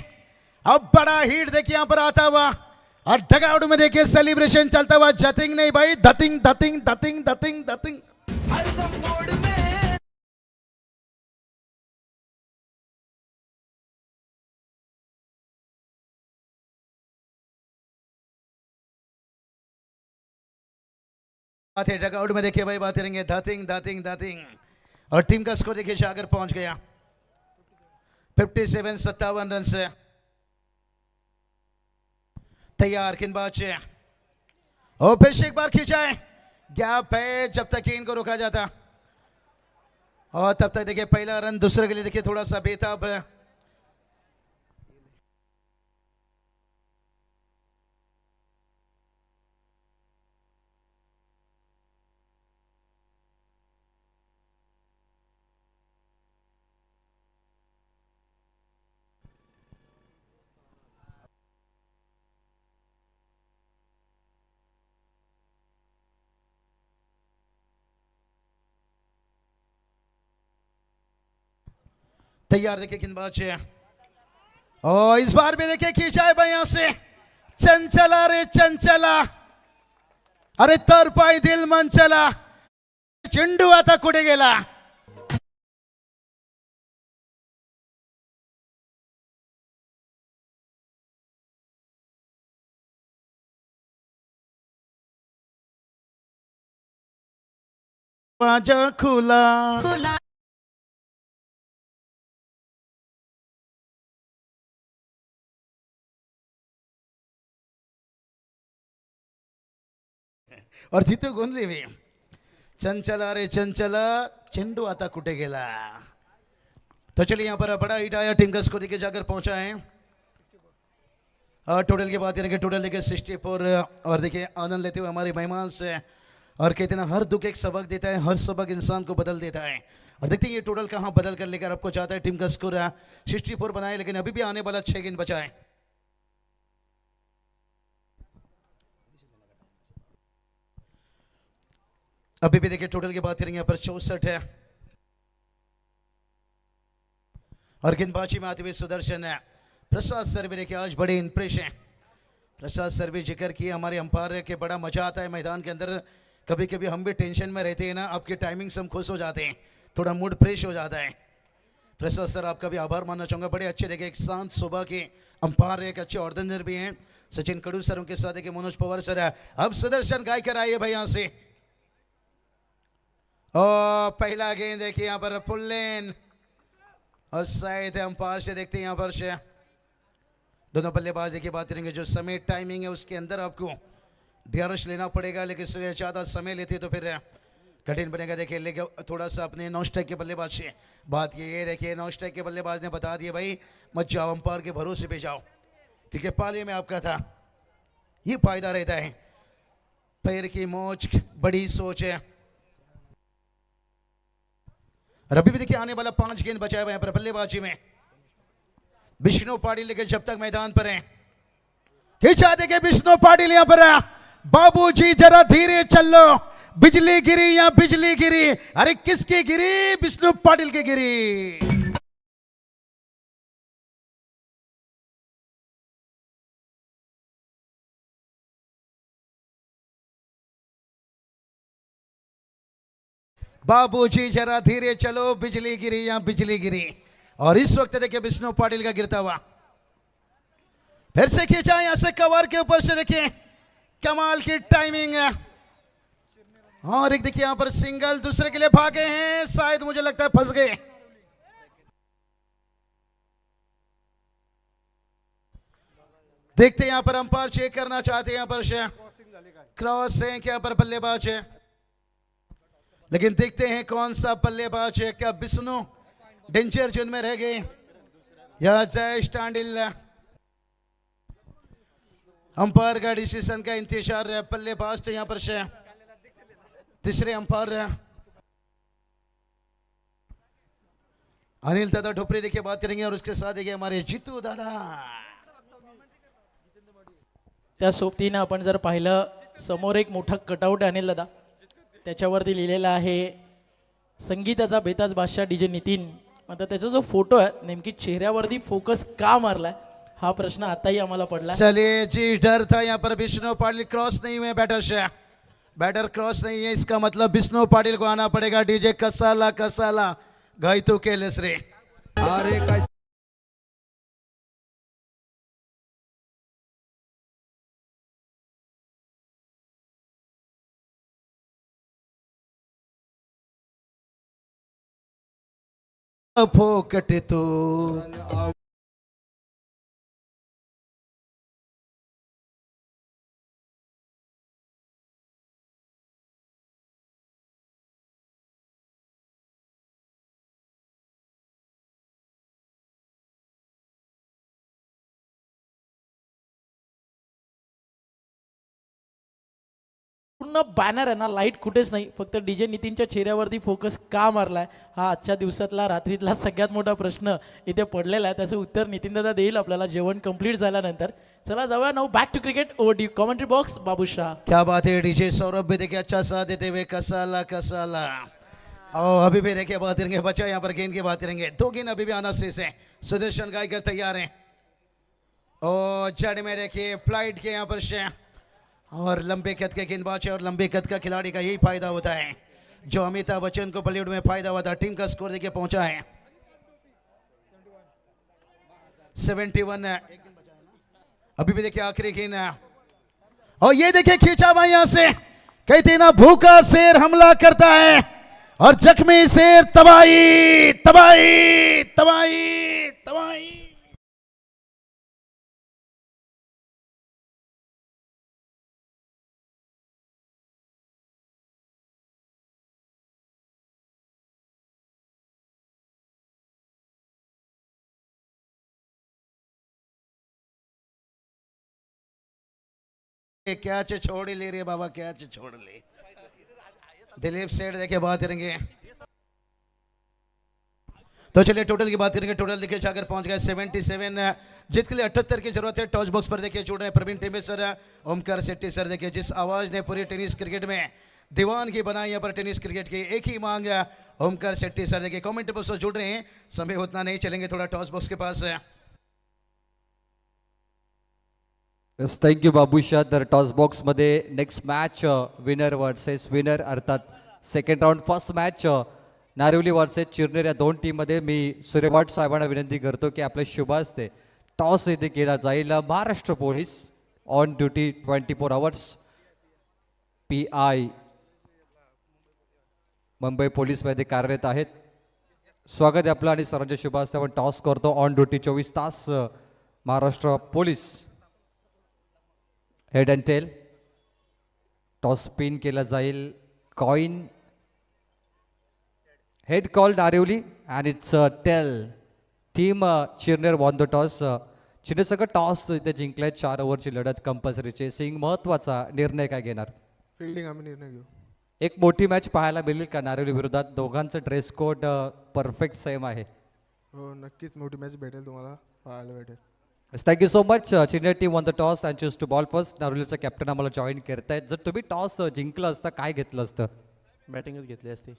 अब बड़ा हिट देखिए यहाँ पर आता हुआ और डगआउट में देखिए सेलिब्रेशन चलता हुआ। जतिंग नहीं भाई, धतिंग धतिंग धतिंग धतिंग धतिंग। बात है डगआउट में देखिए भाई बात करेंगे धातिंग धातिंग धातिंग और टीम का स्कोर देखिए जाकर पहुंच गया 57 रन से तैयार गेंदबाज और फिर से एक बार खींचाए गैप है जब तक इनको रोका जाता और तब तक देखिए पहला रन दूसरे के लिए देखिए थोड़ा सा बेताब है तैयार देखिए गेंदबाज और इस बार भी देखिए खींचा है भाई यहां से चंचला रे चंचला अरे तर पाय दिल मन चला चेंडू आता कुठे गेला माझा खुला और जिथे गोंधली भी चंचला रे चंचला चेंडू आता कुठे गेला तो चलिए यहाँ पर बड़ा हिट आया टीम का स्कोर देखिए जाकर पहुंचा है और टोटल की बात करेंगे टोटल देखिए 64 और देखिए आनंद लेते हुए हमारे मेहमान से और कहते हैं हर दुख एक सबक देता है हर सबक इंसान को बदल देता है और देखते हैं ये टोटल कहाँ बदल कर लेकर आपको चाहता है टीम का स्कोर 64 बनाए लेकिन अभी भी आने वाला 6 गेंद बचा है अभी भी देखिए टोटल की बात करेंगे यहाँ पर 64 है और गेंदबाजी में आते हुए सुदर्शन है प्रसाद सर भी देखिए आज बड़े इंप्रेस हैं प्रसाद सर भी जिक्र किए हमारे अंपायर के बड़ा मजा आता है मैदान के अंदर कभी कभी हम भी टेंशन में रहते हैं ना आपके टाइमिंग से हम खुश हो जाते हैं थोड़ा मूड फ्रेश हो जाता है प्रसाद सर आपका भी आभार मानना चाहूंगा बड़े अच्छे देखिए एक शांत सुबह के अंपायर एक अच्छे ऑर्डिनर भी हैं सचिन कडू सर उनके साथ देखिए मनोज पवार सर है अब सुदर्शन गाय कर आइए भाई यहाँ से और पहला गेंद देखिए यहाँ पर फुल लेन और शायद अंपायर से देखते हैं यहाँ पर से दोनों बल्लेबाज देखिए बात करेंगे जो समय टाइमिंग है उसके अंदर आपको डीआरएस लेना पड़ेगा लेकिन इससे ज़्यादा समय लेते तो फिर कठिन बनेगा देखिए लेकिन थोड़ा सा अपने नॉन स्ट्राइक के बल्लेबाज से बात ये देखिए नॉन स्ट्राइक के बल्लेबाज ने बता दिया भाई मत जाओ अंपायर के भरोसे पे जाओ क्योंकि पाले में आपका था ये फायदा रहता है पैर की मोच बड़ी सोच है और अभी भी देखिए आने वाला 5 गेंद बचा है यहाँ पर बल्लेबाजी में विष्णु पाटिल लेके जब तक मैदान पर हैं खींचा देखे विष्णु पाटिल यहाँ पर बाबूजी जरा धीरे चल लो बिजली गिरी या बिजली गिरी अरे किसकी गिरी विष्णु पाटिल की गिरी बाबूजी जरा धीरे चलो बिजली गिरी या बिजली गिरी और इस वक्त देखिए विष्णु पाटिल का गिरता हुआ फिर से खींचा यहां से कवर के ऊपर से देखिए कमाल की टाइमिंग है और एक देखिए यहां पर सिंगल दूसरे के लिए भागे हैं शायद मुझे लगता है फंस गए देखते हैं यहां पर अंपायर चेक करना चाहते हैं यहां पर से क्रॉस है क्या पर बल्लेबाज है लेकिन देखते हैं कौन सा बल्लेबाज है क्या विष्णु डेंजर जोन में रह गए या जय स्टैंडिल अंपायर का डिसीजन का इंतजार है बल्लेबाज तो यहां पर से तीसरे अंपायर अनिल दादा ढोपरे देखिए बात करेंगे और उसके साथ देखिए हमारे जीतू दादा त्या सोबतीनं आपण जर पाहिलं समोर एक मोठा कटआउट आहे अनिल दादा त्याच्यावरती लिहिलेला आहे संगीताचा बेताज बादशाह डीजे नितीन आता त्याचा जो फोटो आहे नेमकी चेहऱ्यावरती फोकस का मारलाय हा प्रश्न आताही आम्हाला पडला चलिए जी डर था यहाँ पर विष्णु पाटिल क्रॉस नहीं हुए बैटर से बैटर क्रॉस नहीं है इसका मतलब विष्णु पाटिल को आना पड़ेगा डीजे कसाला कसाला गायतू के लेसरे अरे फोकट तू पूर्ण बॅनर आहे ना, लाईट कुठेच नाही, फक्त डीजे नितीनच्या चेहऱ्यावरती फोकस का मारलाय हा आजच्या दिवसातला रात्रीतला सगळ्यात मोठा प्रश्न इथे पडलेला आहे. त्याचं उत्तर नितीन दादा देईल आपल्याला जेवण कंप्लीट झाल्यानंतर. चला जाऊया now back to cricket. Over to commentary box Babu Shah. क्या बात है डीजे सौरभ भी देखिए अच्छा साथ देते हुए कसाला कसाला और अभी भी देखिए बात करेंगे बच्चा यहाँ पर गेंद की बात करेंगे. दो गेंद अभी भी आना शेष है. सुदर्शन गायकर तैयार हैं और जड़ में देखिए फ्लाइट के यहाँ पर से और लंबे कद के गेंदबाज और लंबे कद का खिलाड़ी का यही फायदा होता है जो अमिताभ बच्चन को बॉलीवुड में फायदा हुआ था. टीम का स्कोर देखिए पहुंचा है 71. अभी भी देखिए आखिरी गेंद और ये देखिए खींचा हुआ यहां से. कहते ना भूखा शेर हमला करता है और जख्मी शेर तबाही तबाही तबाही तबाही. कैच छोड़ ही ले रही है बाबा, कैच छोड़ ले. दिलीप सेठ देखिए बात करेंगे. तो चलिए टोटल की बात करेंगे. टोटल देखिए जाकर पहुंच गए 77. जीत के लिए 78 की जरूरत है. टॉस बॉक्स पर देखिए जुड़ रहे हैं प्रवीण टेम्बे सर, ओमकार शेट्टी सर. देखिए जिस आवाज ने पूरी टेनिस क्रिकेट में दीवान की बनाई यहाँ पर टेनिस क्रिकेट की एक ही मांग ओमकार शेट्टी सर. देखिए कमेंट बॉक्स पर जुड़ रहे हैं. समय उतना नहीं, चलेंगे थोड़ा टॉस बॉक्स के पास. थँक्यू बाबूशा. तर टॉस बॉक्समध्ये next match winner versus winner अर्थात second round first match Narivali versus Chirner या दोन टीममध्ये मी सूर्यवाट साहेबांना विनंती करतो की आपल्या शुभ हस्ते टॉस इथे केला जाईल. Maharashtra police on duty 24 hours PI Mumbai पोलीसमध्ये कार्यरत आहेत. स्वागत आहे आपलं आणि सर्वांच्या शुभ हस्ते आपण टॉस करतो. ऑन ड्युटी 24 तास Maharashtra police. Head and tail toss spin केला जाईल. Coin head call Narivali and it's tail. Team Chirner won the toss. Chirner सगळं टॉस इथे जिंकलाय. 4 ओव्हरची लढत कंपल्सरी चेसिंग. महत्वाचा निर्णय काय घेणार? फिल्डिंग आम्ही निर्णय घेऊ. एक मोठी मॅच पाहायला मिळेल का नारिवली विरोधात? दोघांचं ड्रेस कोड परफेक्ट सेम आहे. हो नक्कीच मोठी मॅच भेटेल, तुम्हाला पाहायला भेटेल. Thank you so much. Chirner team won the toss and choose to ball first. नारिवलीचं कॅप्टन आम्हाला जॉईन करतायत. जर तुम्ही टॉस जिंकलं असतं काय घेतलं असतं? बॅटिंगच घेतली असती.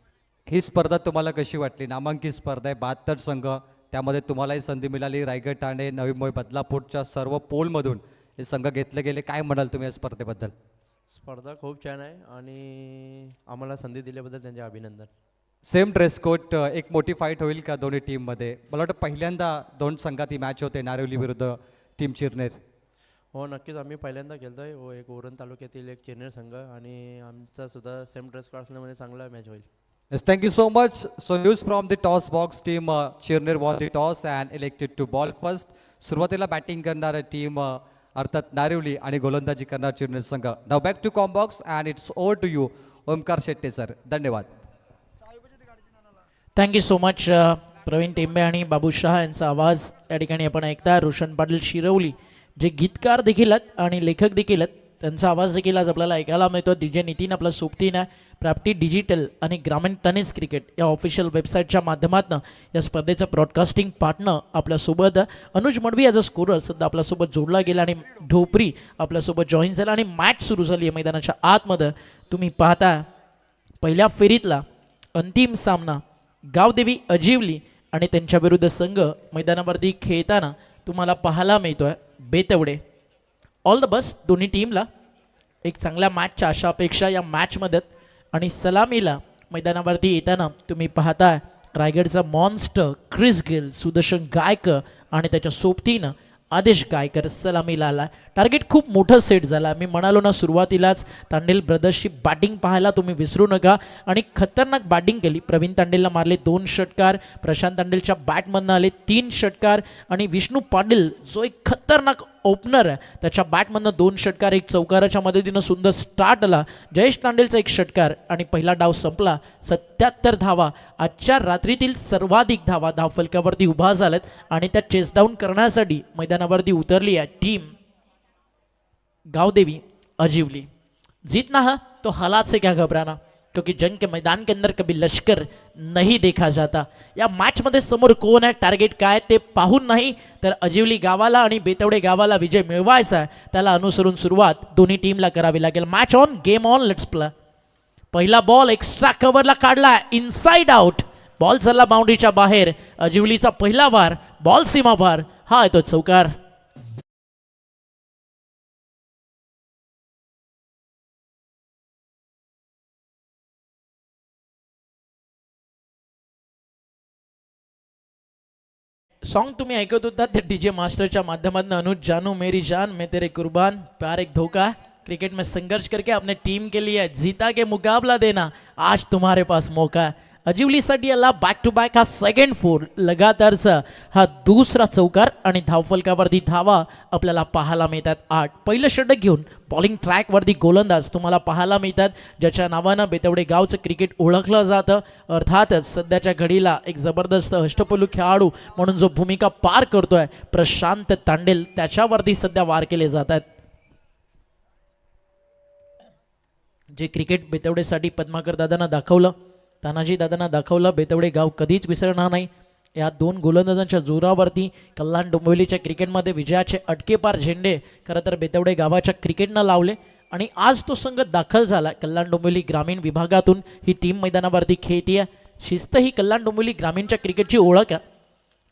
ही स्पर्धा तुम्हाला कशी वाटली? नामांकित स्पर्धा आहे, 72 संघ, त्यामध्ये तुम्हालाही संधी मिळाली. रायगड, ठाणे, नवी मुंबई, बदलापूरच्या सर्व पोलमधून हे संघ घेतले गेले. काय म्हणाल तुम्ही या स्पर्धेबद्दल? स्पर्धा खूप छान आहे आणि आम्हाला संधी दिल्याबद्दल त्यांचे अभिनंदन. Same dress code. एक मोठी फाईट होईल का दोन्ही टीममध्ये? मला वाटतं पहिल्यांदा दोन संघात ही मॅच होते, नारिवली विरुद्ध टीम चिरनेर. हो नक्कीच आम्ही पहिल्यांदा खेळतो आहे. हो एक ओरण तालुक्यातील एक चिरनेर संघ आणि आमचा सुद्धा सेम ड्रेस कोड असल्यामुळे चांगला मॅच होईल. Yes, thank you so much. So news from the toss box. Team Chirner won the toss and elected to ball first. सुरुवातीला बॅटिंग करणारा टीम अर्थात नारिवली आणि गोलंदाजी करणार चिरनेर संघ. Now back to comm box and it's over to you Omkar Shette sir. धन्यवाद. Thank you so much. Praveen Tembe आणि बाबू शहा यांचा आवाज या ठिकाणी आपण ऐकता. रोशन पाटील शिरवली जे गीतकार देखील आहेत आणि लेखक देखील आहेत, त्यांचा आवाज देखील आज आपल्याला ऐकायला मिळतो. DJ नितीन आपला सोबतीनं प्राप्ती डिजिटल आणि ग्रामीण टेनिस क्रिकेट या ऑफिशियल वेबसाईटच्या माध्यमातून या स्पर्धेचं ब्रॉडकास्टिंग पार्टनर आपल्यासोबत Anuj Madavi as a scorer सध्या आपल्यासोबत जोडला गेला आणि ढोपरी आपल्यासोबत जॉईन झाला आणि मॅच सुरू झाली आहे मैदानाच्या आतमध्ये. तुम्ही पाहता पहिल्या फेरीतला अंतिम सामना गावदेवी अजिवली आणि त्यांच्या विरुद्ध संघ मैदानावरती खेळताना तुम्हाला पाहायला मिळतोय बेतवडे. ऑल द बेस्ट दोन्ही टीमला. एक चांगल्या मॅचच्या अशा अपेक्षा या मॅचमध्ये. आणि सलामीला मैदानावरती येताना तुम्ही पाहताय रायगडचा monster Chris Gayle, Sudarshan Gaikar आणि त्याच्या सोबतीनं आदेश गायकर सलामीला आला. टार्गेट खूप मोठं सेट झाला. मी म्हणालो ना सुरुवातीलाच, तांडेल ब्रदर्सची बॅटिंग पाहायला तुम्ही विसरू नका आणि खतरनाक बॅटिंग केली. प्रवीण तांडेलला मारले 2 षटकार, प्रशांत तांडेलच्या बॅटमधनं आले 3 षटकार आणि विष्णू पाटील जो एक खतरनाक ओपनर आहे त्याच्या बॅटमधनं 2 षटकार, 1 चौकाराच्या मदतीनं सुंदर स्टार्ट आला. जयेश तांडेलचा 1 षटकार आणि पहिला डाव संपला. 77 धावा, आजच्या रात्रीतील सर्वाधिक धावा धावफलकावरती उभा झाल्यात आणि त्या चेस डाऊन करण्यासाठी मैदानावरती उतरली आहे टीम गावदेवी अजीवली. जीतना है तो हालात से क्या घबराना, क्योंकि जंग के मैदान के अंदर कभी लश्कर नहीं देखा जाता. या मॅच मध्ये समोर कोण आहे, टार्गेट काय ते पाहून नाही तर अजिवली गावाला आणि बेतवडे गावाला विजय मिळवायचा आहे, त्याला अनुसरून सुरुवात दोन्ही टीमला करावी लागेल. Match on, game on, let's play. पहिला बॉल एक्स्ट्रा कव्हरला काढला, इनसाइड आउट. बॉल चालला बाउंड्रीच्या बाहेर. अजिवलीचा पहिला वार, बॉल सीमापार, हा येतो चौकार. सॉन्ग तुम्ही ऐकत होता ते डीजे मास्टरच्या माध्यमातून. अनुज जानू मेरी जान मैं तेरे कुर्बान, प्यार एक धोखा. क्रिकेट में संघर्ष करके अपने टीम के लिए जीता के मुकाबला देना, आज तुम्हारे पास मौका है. अजिवलीसाठी याला बॅक टू बॅक हा सेकंड 4 लगातारचा हा दुसरा चौकार आणि धावफलकावरती धावा आपल्याला पाहायला मिळतात 8. पहिलं षटक घेऊन बॉलिंग ट्रॅकवरती गोलंदाज तुम्हाला पाहायला मिळतात ज्याच्या नावानं बेतवडे गावचं क्रिकेट ओळखलं जातं. अर्थातच सध्याच्या घडीला एक जबरदस्त अष्टपैलू खेळाडू म्हणून जो भूमिका पार करतोय प्रशांत तांडेल, त्याच्यावरती सध्या वार केले जात आहेत. जे क्रिकेट बेतवडेसाठी पद्माकर दादांना दाखवलं, तानाजी दादांना दाखवलं, बेतवडे गाव कधीच विसरणार नाही. या 2 गोलंदाजांच्या जोरावरती कल्याण डोंबिवलीच्या क्रिकेटमध्ये विजयाचे अटकेपार झेंडे खरं तर बेतवडे गावाच्या क्रिकेटनं लावले आणि आज तो संघ दाखल झाला. कल्याण डोंबिवली ग्रामीण विभागातून ही टीम मैदानावरती खेळतीये. शिस्त ही कल्याण डोंबिवली ग्रामीणच्या क्रिकेटची ओळख आहे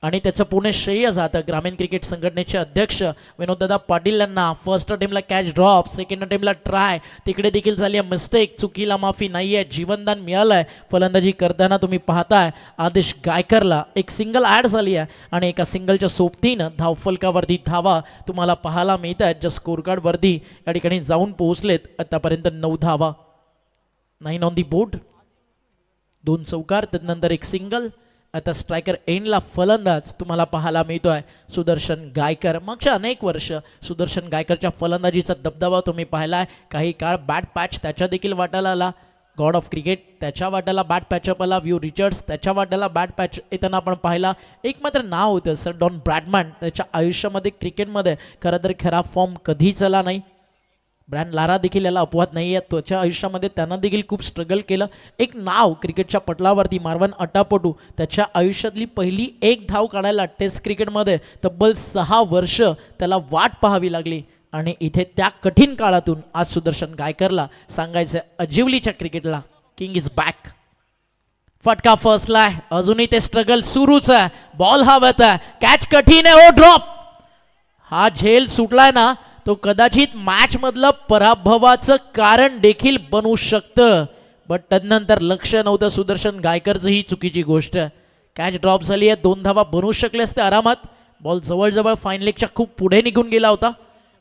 आणि त्याचं पूर्ण श्रेय जातं ग्रामीण क्रिकेट संघटनेचे अध्यक्ष विनोददादा पाटील यांना. फर्स्ट अटेम्प्टला कॅच ड्रॉप, सेकंड अटेम्प्टला ट्राय, तिकडे देखील झाली आहे मिस्टेक, चुकीला माफी नाही आहे, जीवनदान मिळालं आहे. फलंदाजी करताना तुम्ही पाहताय आदेश गायकरला एक सिंगल ॲड झाली आहे आणि एका सिंगलच्या सोबतीनं धावफलकावरती धावा तुम्हाला पाहायला मिळत आहेत, ज्या स्कोरकार्डवरती या ठिकाणी जाऊन पोहोचलेत. आतापर्यंत 9 धावा, 9 ऑन दी बोर्ड, 2 चौकार, त्यानंतर एक सिंगल. आता स्ट्रायकर एंडला फलंदाज तुम्हाला पाहायला मिळतोय सुदर्शन गायकर. मागच्या अनेक वर्ष सुदर्शन गायकरच्या फलंदाजीचा दबदबा तुम्ही पाहिलाय. काही काळ बॅट पॅच त्याच्या देखील वाटायला आला. गॉड ऑफ क्रिकेट त्याच्या वाट्याला बॅट पॅचअप आला. व्यू रिचर्ड्स त्याच्या वाट्याला बॅट पॅच येताना आपण पाहिला. एक मात्र नाव होतं सर डॉन ब्रॅडमॅन, त्याच्या आयुष्यामध्ये क्रिकेटमध्ये खरं तर खरा फॉर्म कधीच आला नाही. ब्रॅन लारा देखील याला अपवाद नाही आहे. त्याच्या आयुष्यामध्ये त्यानं देखील खूप स्ट्रगल केलं. एक नाव क्रिकेटच्या पटलावरती मार्वन अटापटू, त्याच्या आयुष्यातली पहिली 1 धाव काढायला टेस्ट क्रिकेटमध्ये तब्बल 6 वर्ष त्याला वाट पाहावी लागली आणि इथे त्या कठीण काळातून आज सुदर्शन गायकरला सांगायचं अजिवलीच्या क्रिकेटला किंग इज बॅक. फटका फर्स्टला आहे, अजूनही ते स्ट्रगल सुरूच आहे. बॉल हवत आहे, कॅच कठीण आहे, ओ ड्रॉप. हा झेल सुटलाय ना तो कदाचित मॅच मधलं पराभवाचं कारण देखील बनू शकतं. बट तदनंतर लक्ष नव्हतं सुदर्शन गायकरचं, ही चुकीची गोष्ट. कॅच ड्रॉप झाली आहे, 2 धावा बनवू शकले असते आरामात. बॉल जवळजवळ फाईन लेगच्या खूप पुढे निघून गेला होता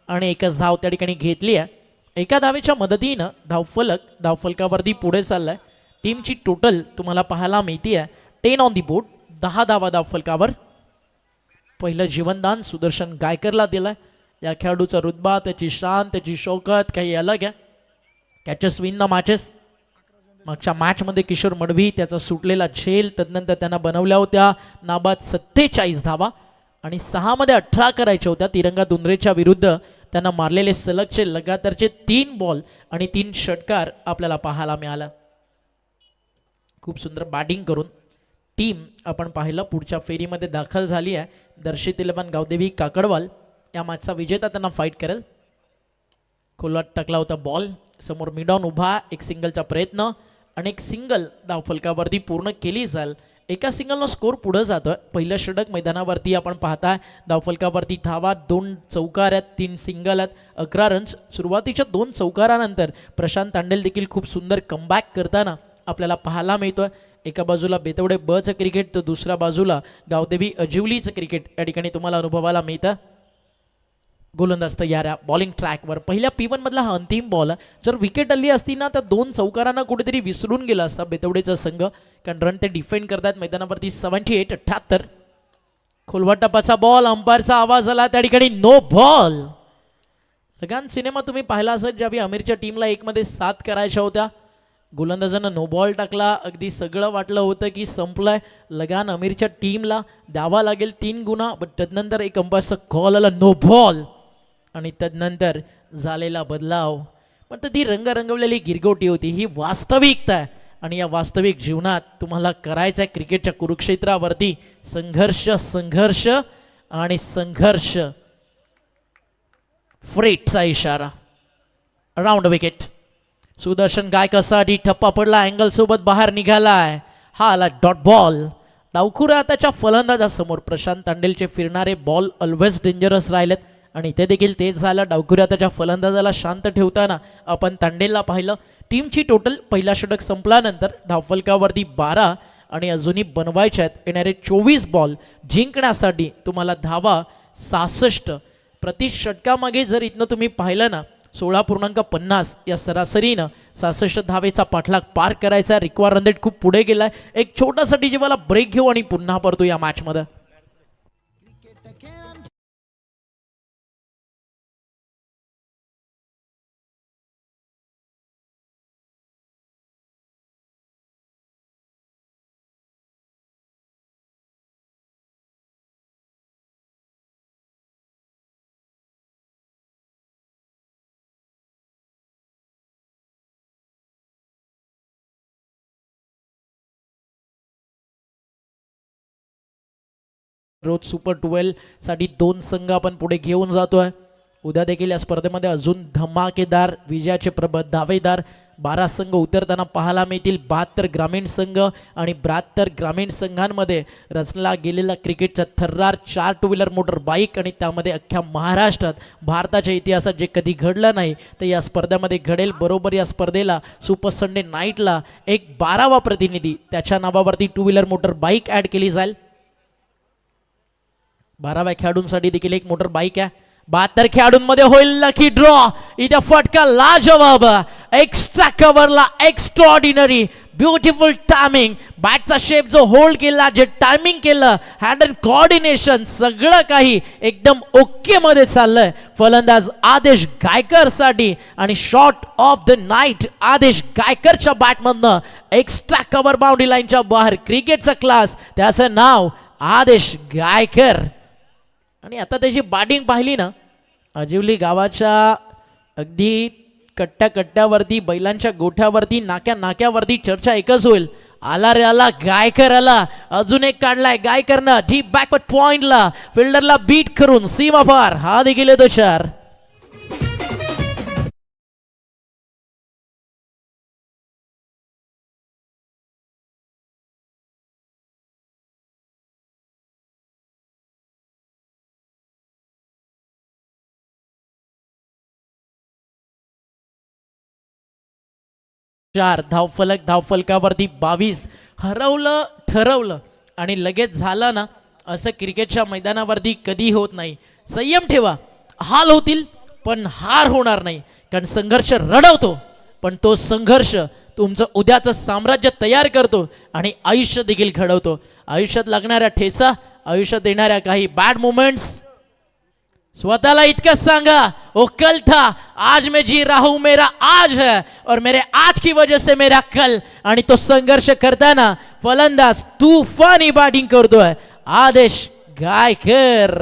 आणि एकच धाव त्या ठिकाणी घेतली आहे. एका धावेच्या मदतीनं धावफलकावरती पुढे चाललाय. टीमची टोटल तुम्हाला पाहायला मिळते आहे 10 ऑन दी बोर्ड, 10 धावा धावफलकावर. पहिलं जीवनदान सुदर्शन गायकरला दिलंय. या खेळाडूचा रुतबा, त्याची शान, त्याची शौकत काही अलग आहे. Catches win the matches. मागच्या मॅचमध्ये किशोर मडवी त्याचा सुटलेला झेल, तदनंतर त्यांना बनवल्या होत्या नाबाद 47 धावा आणि 6 मध्ये 18 करायच्या होत्या. तिरंगा दुंद्रेच्या विरुद्ध त्यांना मारलेले सलगचे लगातारचे 3 बॉल आणि 3 षटकार आपल्याला पाहायला मिळाला. खूप सुंदर बॅटिंग करून टीम आपण पाहिलं पुढच्या फेरीमध्ये दाखल झाली आहे. दर्शित 11 गावदेवी काकडवाल या मॅचचा विजेता त्यांना फाईट करेल. खोलात टाकला होता बॉल, समोर मिडॉन उभा, एक सिंगलचा प्रयत्न आणि एक सिंगल धावफलकावरती पूर्ण केली जाईल. एका सिंगलनं स्कोर पुढे जातोय. पहिलं षटक मैदानावरती आपण पाहताय धावफलकावरती धावा, 2 चौकार आहेत, 3 सिंगल आहेत, 11 रन्स. सुरुवातीच्या 2 चौकारानंतर प्रशांत तांडेल देखील खूप सुंदर कमबॅक करताना आपल्याला पाहायला मिळतोय. एका बाजूला बेतवडे बचं क्रिकेट तर दुसऱ्या बाजूला गावदेवी अजिवलीचं क्रिकेट या ठिकाणी तुम्हाला अनुभवायला मिळतं. गोलंदाज तयार आहे बॉलिंग ट्रॅकवर. पहिल्या P1 मधला हा अंतिम बॉल आहे. जर विकेट हल्ली असती ना तर 2 चौकारांना कुठेतरी विसरून गेला असता बेतवडेचा संघ, कारण रन ते डिफेंड करतात मैदानावरती. 78-78 खोलवा टपाचा बॉल, अंपायरचा आवाज आला त्या ठिकाणी नो बॉल. लगान सिनेमा तुम्ही पाहिला असेल ज्यावेळी आमिरच्या टीमला 1 मध्ये 7 करायच्या होत्या, गोलंदाजानं नो बॉल टाकला. अगदी सगळं वाटलं होतं की संपलंय, लगान आमिरच्या टीमला द्यावा लागेल 3 गुणा. बट तदनंतर एक अंपायरचा कॉल आला नो बॉल आणि तदनंतर झालेला बदलाव. पण ती रंगरंगवलेली गिरगोटी होती, ही वास्तविकता आहे. आणि या वास्तविक जीवनात तुम्हाला करायचं आहे क्रिकेटच्या कुरुक्षेत्रावरती संघर्ष संघर्ष आणि संघर्ष. फ्रेटचा इशारा, राऊंड विकेट. सुदर्शन गायकसाठी ठप्पा पडला, अँगल सोबत बाहेर निघालाय. हा आला डॉट बॉल. डावखुरा त्याच्या फलंदाजासमोर. प्रशांत तांडेलचे फिरणारे बॉल ऑलवेज डेंजरस राहिलेत आणि इथे देखील तेच झालं. डावखुऱ्या त्याच्या फलंदाजाला शांत ठेवताना आपण तांडेलला पाहिलं. टीमची टोटल पहिला षटक संपल्यानंतर धावफलकावरती 12 आणि अजूनही बनवायचे आहेत येणारे 24 बॉल. जिंकण्यासाठी तुम्हाला धावा 66 प्रति षटकामागे. जर इथनं तुम्ही पाहिलं ना 16.50 या सरासरीनं 66 धावेचा पाठलाग पार करायचा. रिक्वायर रन रेट खूप पुढे गेलाय. एक छोटासाठी जेव्हा ब्रेक घेऊ आणि पुन्हा परतू या मॅचमध्ये. रोज सुपर 12 साठी 2 संघ आपण पुढे घेऊन जातोय. उद्या देखील या स्पर्धेमध्ये अजून धमाकेदार विजयाचे प्रबळ दावेदार 12 संघ उतरताना पाहायला मिळतील. 72 ग्रामीण संघ आणि 72 ग्रामीण संघांमध्ये रचला गेलेला क्रिकेटचा थर्रार. 4 टू व्हीलर मोटर बाईक आणि त्यामध्ये अख्ख्या महाराष्ट्रात भारताच्या इतिहासात जे कधी घडलं नाही ते या स्पर्धेमध्ये घडेल. बरोबर या स्पर्धेला सुपर संडे नाईटला एक 12वा प्रतिनिधी त्याच्या नावावरती two wheeler motor bike add केली जाईल. 12व्या खेळाडूंसाठी देखील एक मोटर बाईक आहे. 72 खेळाडूंमध्ये होईल लकी ड्रॉ. इथे फटका लाजवाब. एक्स्ट्रा कव्हरला एक्स्ट्रॉर्डिनरी ब्युटिफुल टायमिंग. बॅटचा शेप जो होल्ड केला, जे टायमिंग केलं, हँड अँड कोऑर्डिनेशन सगळं काही एकदम ओके मध्ये चाललंय. फलंदाज आदेश गायकर साठी आणि शॉट ऑफ द नाईट आदेश गायकरच्या बॅटमधनं एक्स्ट्रा कव्हर बाउंड्री लाईनच्या बाहेर. क्रिकेटचा क्लास, त्याचं नाव आदेश गायकर. आणि आता त्याची बॅटिंग पाहिली ना, अजिवली गावाच्या अगदी कट्ट्यावरती, बैलांच्या गोठ्यावरती, नाक्यावरती चर्चा एकच होईल. आला रे आला, गायकर आला. अजून एक काढलाय गायकरनं डीप बॅकवर्ड पॉइंटला, फिल्डरला बीट करून सीमा पार. हा देखील येतो 4. धावफलकावरती 22. हरवलं ठरवलं आणि लगेच झालं ना, असं क्रिकेटच्या मैदानावरती कधी होत नाही. संयम ठेवा, हाल होतील पण हार होणार नाही. कारण संघर्ष रडवतो पण तो संघर्ष तुमचं उद्याचं साम्राज्य तयार करतो आणि आयुष्य देखील घडवतो. आयुष्यात लागणाऱ्या ठेचा, आयुष्यात येणाऱ्या काही बॅड मोमेंट्स स्वतःला इतकं सांगा, ओ कल था आज मैं जी रहा हूं, मेरा आज है और मेरे आज की वजह से मेरा कल. आणि तो संघर्ष करताना फलंदाज तुफानी बॅटिंग करतोय आदेश गायकर.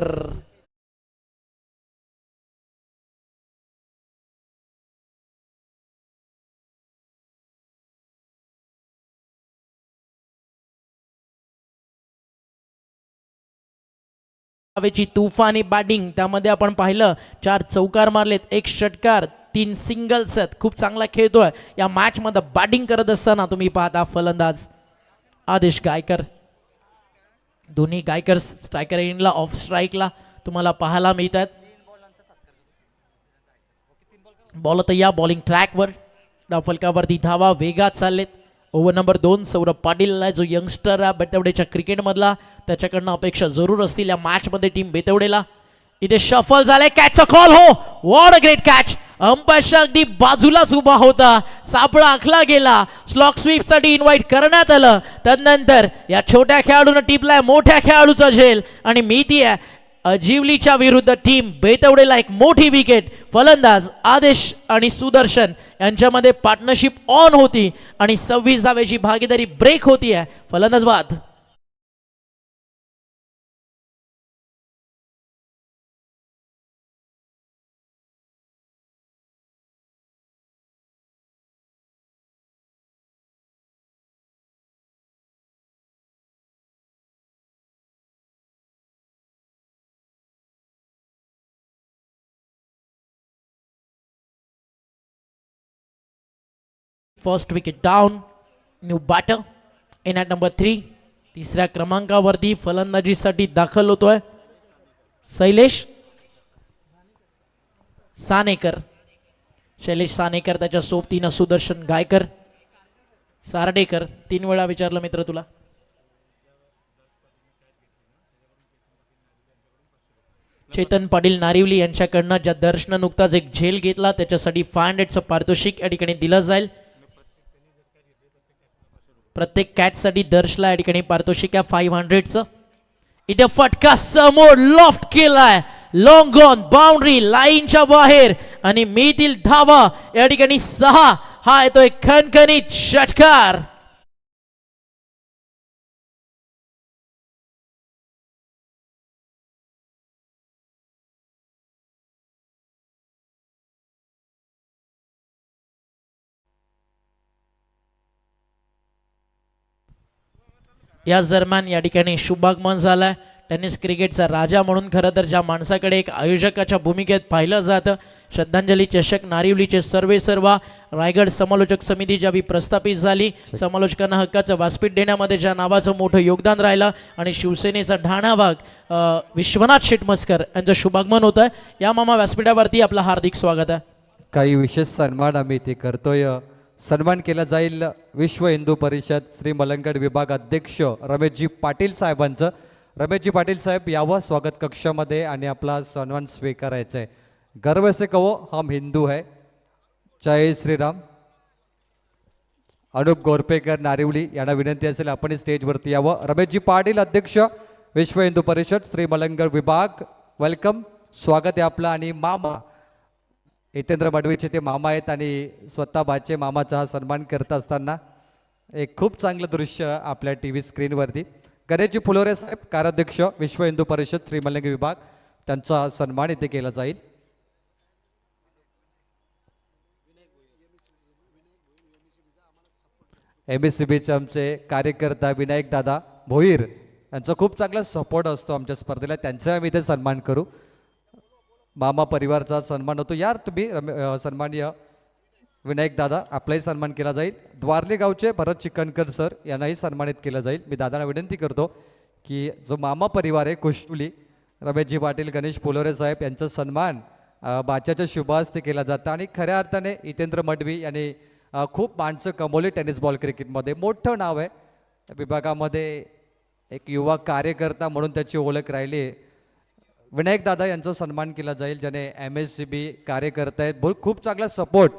तुफानी बॅटिंग, त्यामध्ये आपण पाहिलं 4 चौकार मारलेत, 1 षटकार, 3 सिंगल्स आहेत. खूप चांगला खेळतोय. या मॅच मध्ये बॅटिंग करत असताना तुम्ही पाहता फलंदाज आदेश गायकर. दोन्ही गायकर स्ट्रायकर एंडला, ऑफ स्ट्राईकला तुम्हाला पाहायला मिळतात. बॉल तयार, बॉलिंग ट्रॅकवर, धावफलकावरती धावा वेगात चाललेत. ओव्हर नंबर 2 सौरभ पाटील जो यंगस्टर आहे बेतवडेच्या क्रिकेटमधला, त्याच्याकडनं अपेक्षा जरूर असतील या मॅचमध्ये टीम बेतवडेला. इथे शफल झालाय, कॅचचा कॉल. हो, व्हॉट अ ग्रेट कॅच. अंपायरच्या अगदी बाजूलाच उभा होता, सापळा आखला गेला, स्लॉक स्वीप साठी इन्व्हाइट करण्यात आलं. त्यानंतर या छोट्या खेळाडूने टिपलाय मोठ्या खेळाडूचा झेल आणि मिळती आहे अजिवलीच्या विरुद्ध टीम बेतवडेला एक मोठी विकेट. फलंदाज आदेश आणि सुदर्शन यांच्यामध्ये पार्टनरशिप ऑन होती आणि 26 धावेची भागीदारी ब्रेक होती आहे. फलंदाज बाद. First wicket down. New batter in at number 3. तिसऱ्या क्रमांकावरती फलंदाजीसाठी दाखल होतोय शैलेश सानेकर. शैलेश सानेकर, त्याच्या सोबतीनं सुदर्शन गायकर, सार्डेकर. 3 वेळा विचारलं मित्र तुला. चेतन पाटील नारिवली यांच्याकडनं ज्या दर्शनं नुकताच एक झेल घेतला त्याच्यासाठी 500चं पारितोषिक या ठिकाणी दिलं जाईल. प्रत्येक कॅचसाठी दर्शला या ठिकाणी पारितोषिक आहे 500चं. इथे फटका समोर लॉफ्ट केलाय, लॉंग ऑन बाउंड्री लाईनच्या बाहेर आणि मिळतील धावा या ठिकाणी 6. हा येतोय खणखणीत षटकार. याच दरम्यान या ठिकाणी शुभागमन झालाय. टेनिस क्रिकेटचा राजा म्हणून खरं तर ज्या माणसाकडे एक आयोजकाच्या भूमिकेत पाहिलं जातं, श्रद्धांजली चषक नारिवलीचे सर्वेसर्वा रायगड समालोचक समिती ज्यावेळी प्रस्थापित झाली, समालोचकांना हक्काचं व्यासपीठ देण्यामध्ये ज्या नावाचं मोठं योगदान राहिलं आणि शिवसेनेचा ढाणा भाग विश्वनाथ शेटमस्कर यांचं शुभागमन होतं. या मामा व्यासपीठावरती आपलं हार्दिक स्वागत आहे. काही विशेष सन्मान आम्ही ते करतोय. सन्मान केला जाईल विश्व हिंदू परिषद श्री मलंगड विभाग अध्यक्ष रमेशजी पाटील साहेबांचं. रमेशजी पाटील साहेब यावं स्वागत कक्षामध्ये आणि आपला सन्मान स्वीकारायचा आहे. गर्व से कहो हम हिंदू है. जय श्रीराम. अनुप गोरपेकर नारिवली यांना विनंती असेल आपण स्टेजवरती यावं. रमेशजी पाटील अध्यक्ष विश्व हिंदू परिषद श्री मलंगड विभाग, वेलकम, स्वागत आहे आपलं. आणि मामा हितेंद्र मडवीचे ते मामा आहेत आणि स्वतः बाचे मामाचा हा सन्मान करत असताना एक खूप चांगलं दृश्य आपल्या TV स्क्रीनवरती. गणेशजी फुलोरे साहेब कार्याध्यक्ष विश्व हिंदू परिषद श्री मलंग विभाग, त्यांचा सन्मान इथे केला जाईल. MSCBचे आमचे कार्यकर्ता विनायक दादा भोईर यांचा खूप चांगला सपोर्ट असतो आमच्या स्पर्धेला, त्यांचा आम्ही इथे सन्मान करू. मामा परिवारचा सन्मान होतो. यार तुम्ही सन्माननीय विनायक दादा आपलाही सन्मान केला जाईल. द्वारले गावचे भरत चिकनकर सर यांनाही सन्मानित केलं जाईल. मी दादांना विनंती करतो की जो मामा परिवार आहे कुष्टुली, रमेशजी पाटील, गणेश पोलोरे साहेब यांचा सन्मान बाच्याच्या शुभ हस्ते केला जातं. आणि खऱ्या अर्थाने हितेंद्र मडवी यांनी खूप माणसं कमवली टेनिस बॉल क्रिकेटमध्ये, मोठं नाव आहे विभागामध्ये, एक युवा कार्यकर्ता म्हणून त्याची ओळख राहिली. विनायक दादा यांचा सन्मान केला जाईल ज्याने MSCB कार्यकर्ता आहेत, खूप चांगला सपोर्ट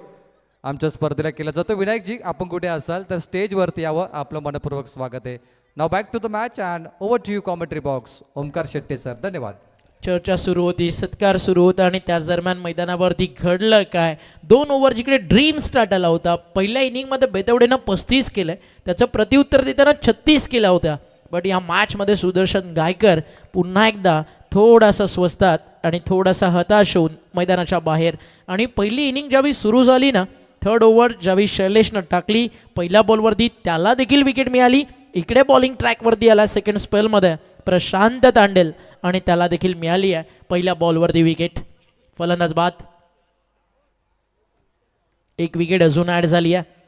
आमच्या स्पर्धेला केला जातो. विनायकजी आपण कुठे असाल तर स्टेजवरती यावं, आपलं मनपूर्वक स्वागत आहे. Now back to the match and over to you commentary box Omkar Shette sir. धन्यवाद. चर्चा सुरू होती, सत्कार सुरू होता आणि त्याच दरम्यान मैदानावरती घडलं काय, 2 ओव्हर जिकडे ड्रीम स्टार्ट आला होता. पहिल्या इनिंगमध्ये बेतवडेनं 35 केलंय, त्याचं प्रत्युत्तर देताना 36 केला होता. बट या मॅचमध्ये सुदर्शन गायकर पुन्हा एकदा थोडासा स्वस्तात आणि थोडासा हताश होऊन मैदानाच्या बाहेर. आणि पहिली इनिंग ज्यावेळी सुरू झाली ना, 3rd ओव्हर ज्यावेळी शैलेशनं टाकली, पहिल्या बॉलवरती त्याला देखील विकेट मिळाली. इकडे बॉलिंग ट्रॅकवरती आला सेकंड स्पेलमध्ये प्रशांत तांडेल आणि त्याला देखील मिळाली आहे पहिल्या बॉलवरती विकेट. फलंदाज बाद. एक विकेट अजून ॲड झाली आहे.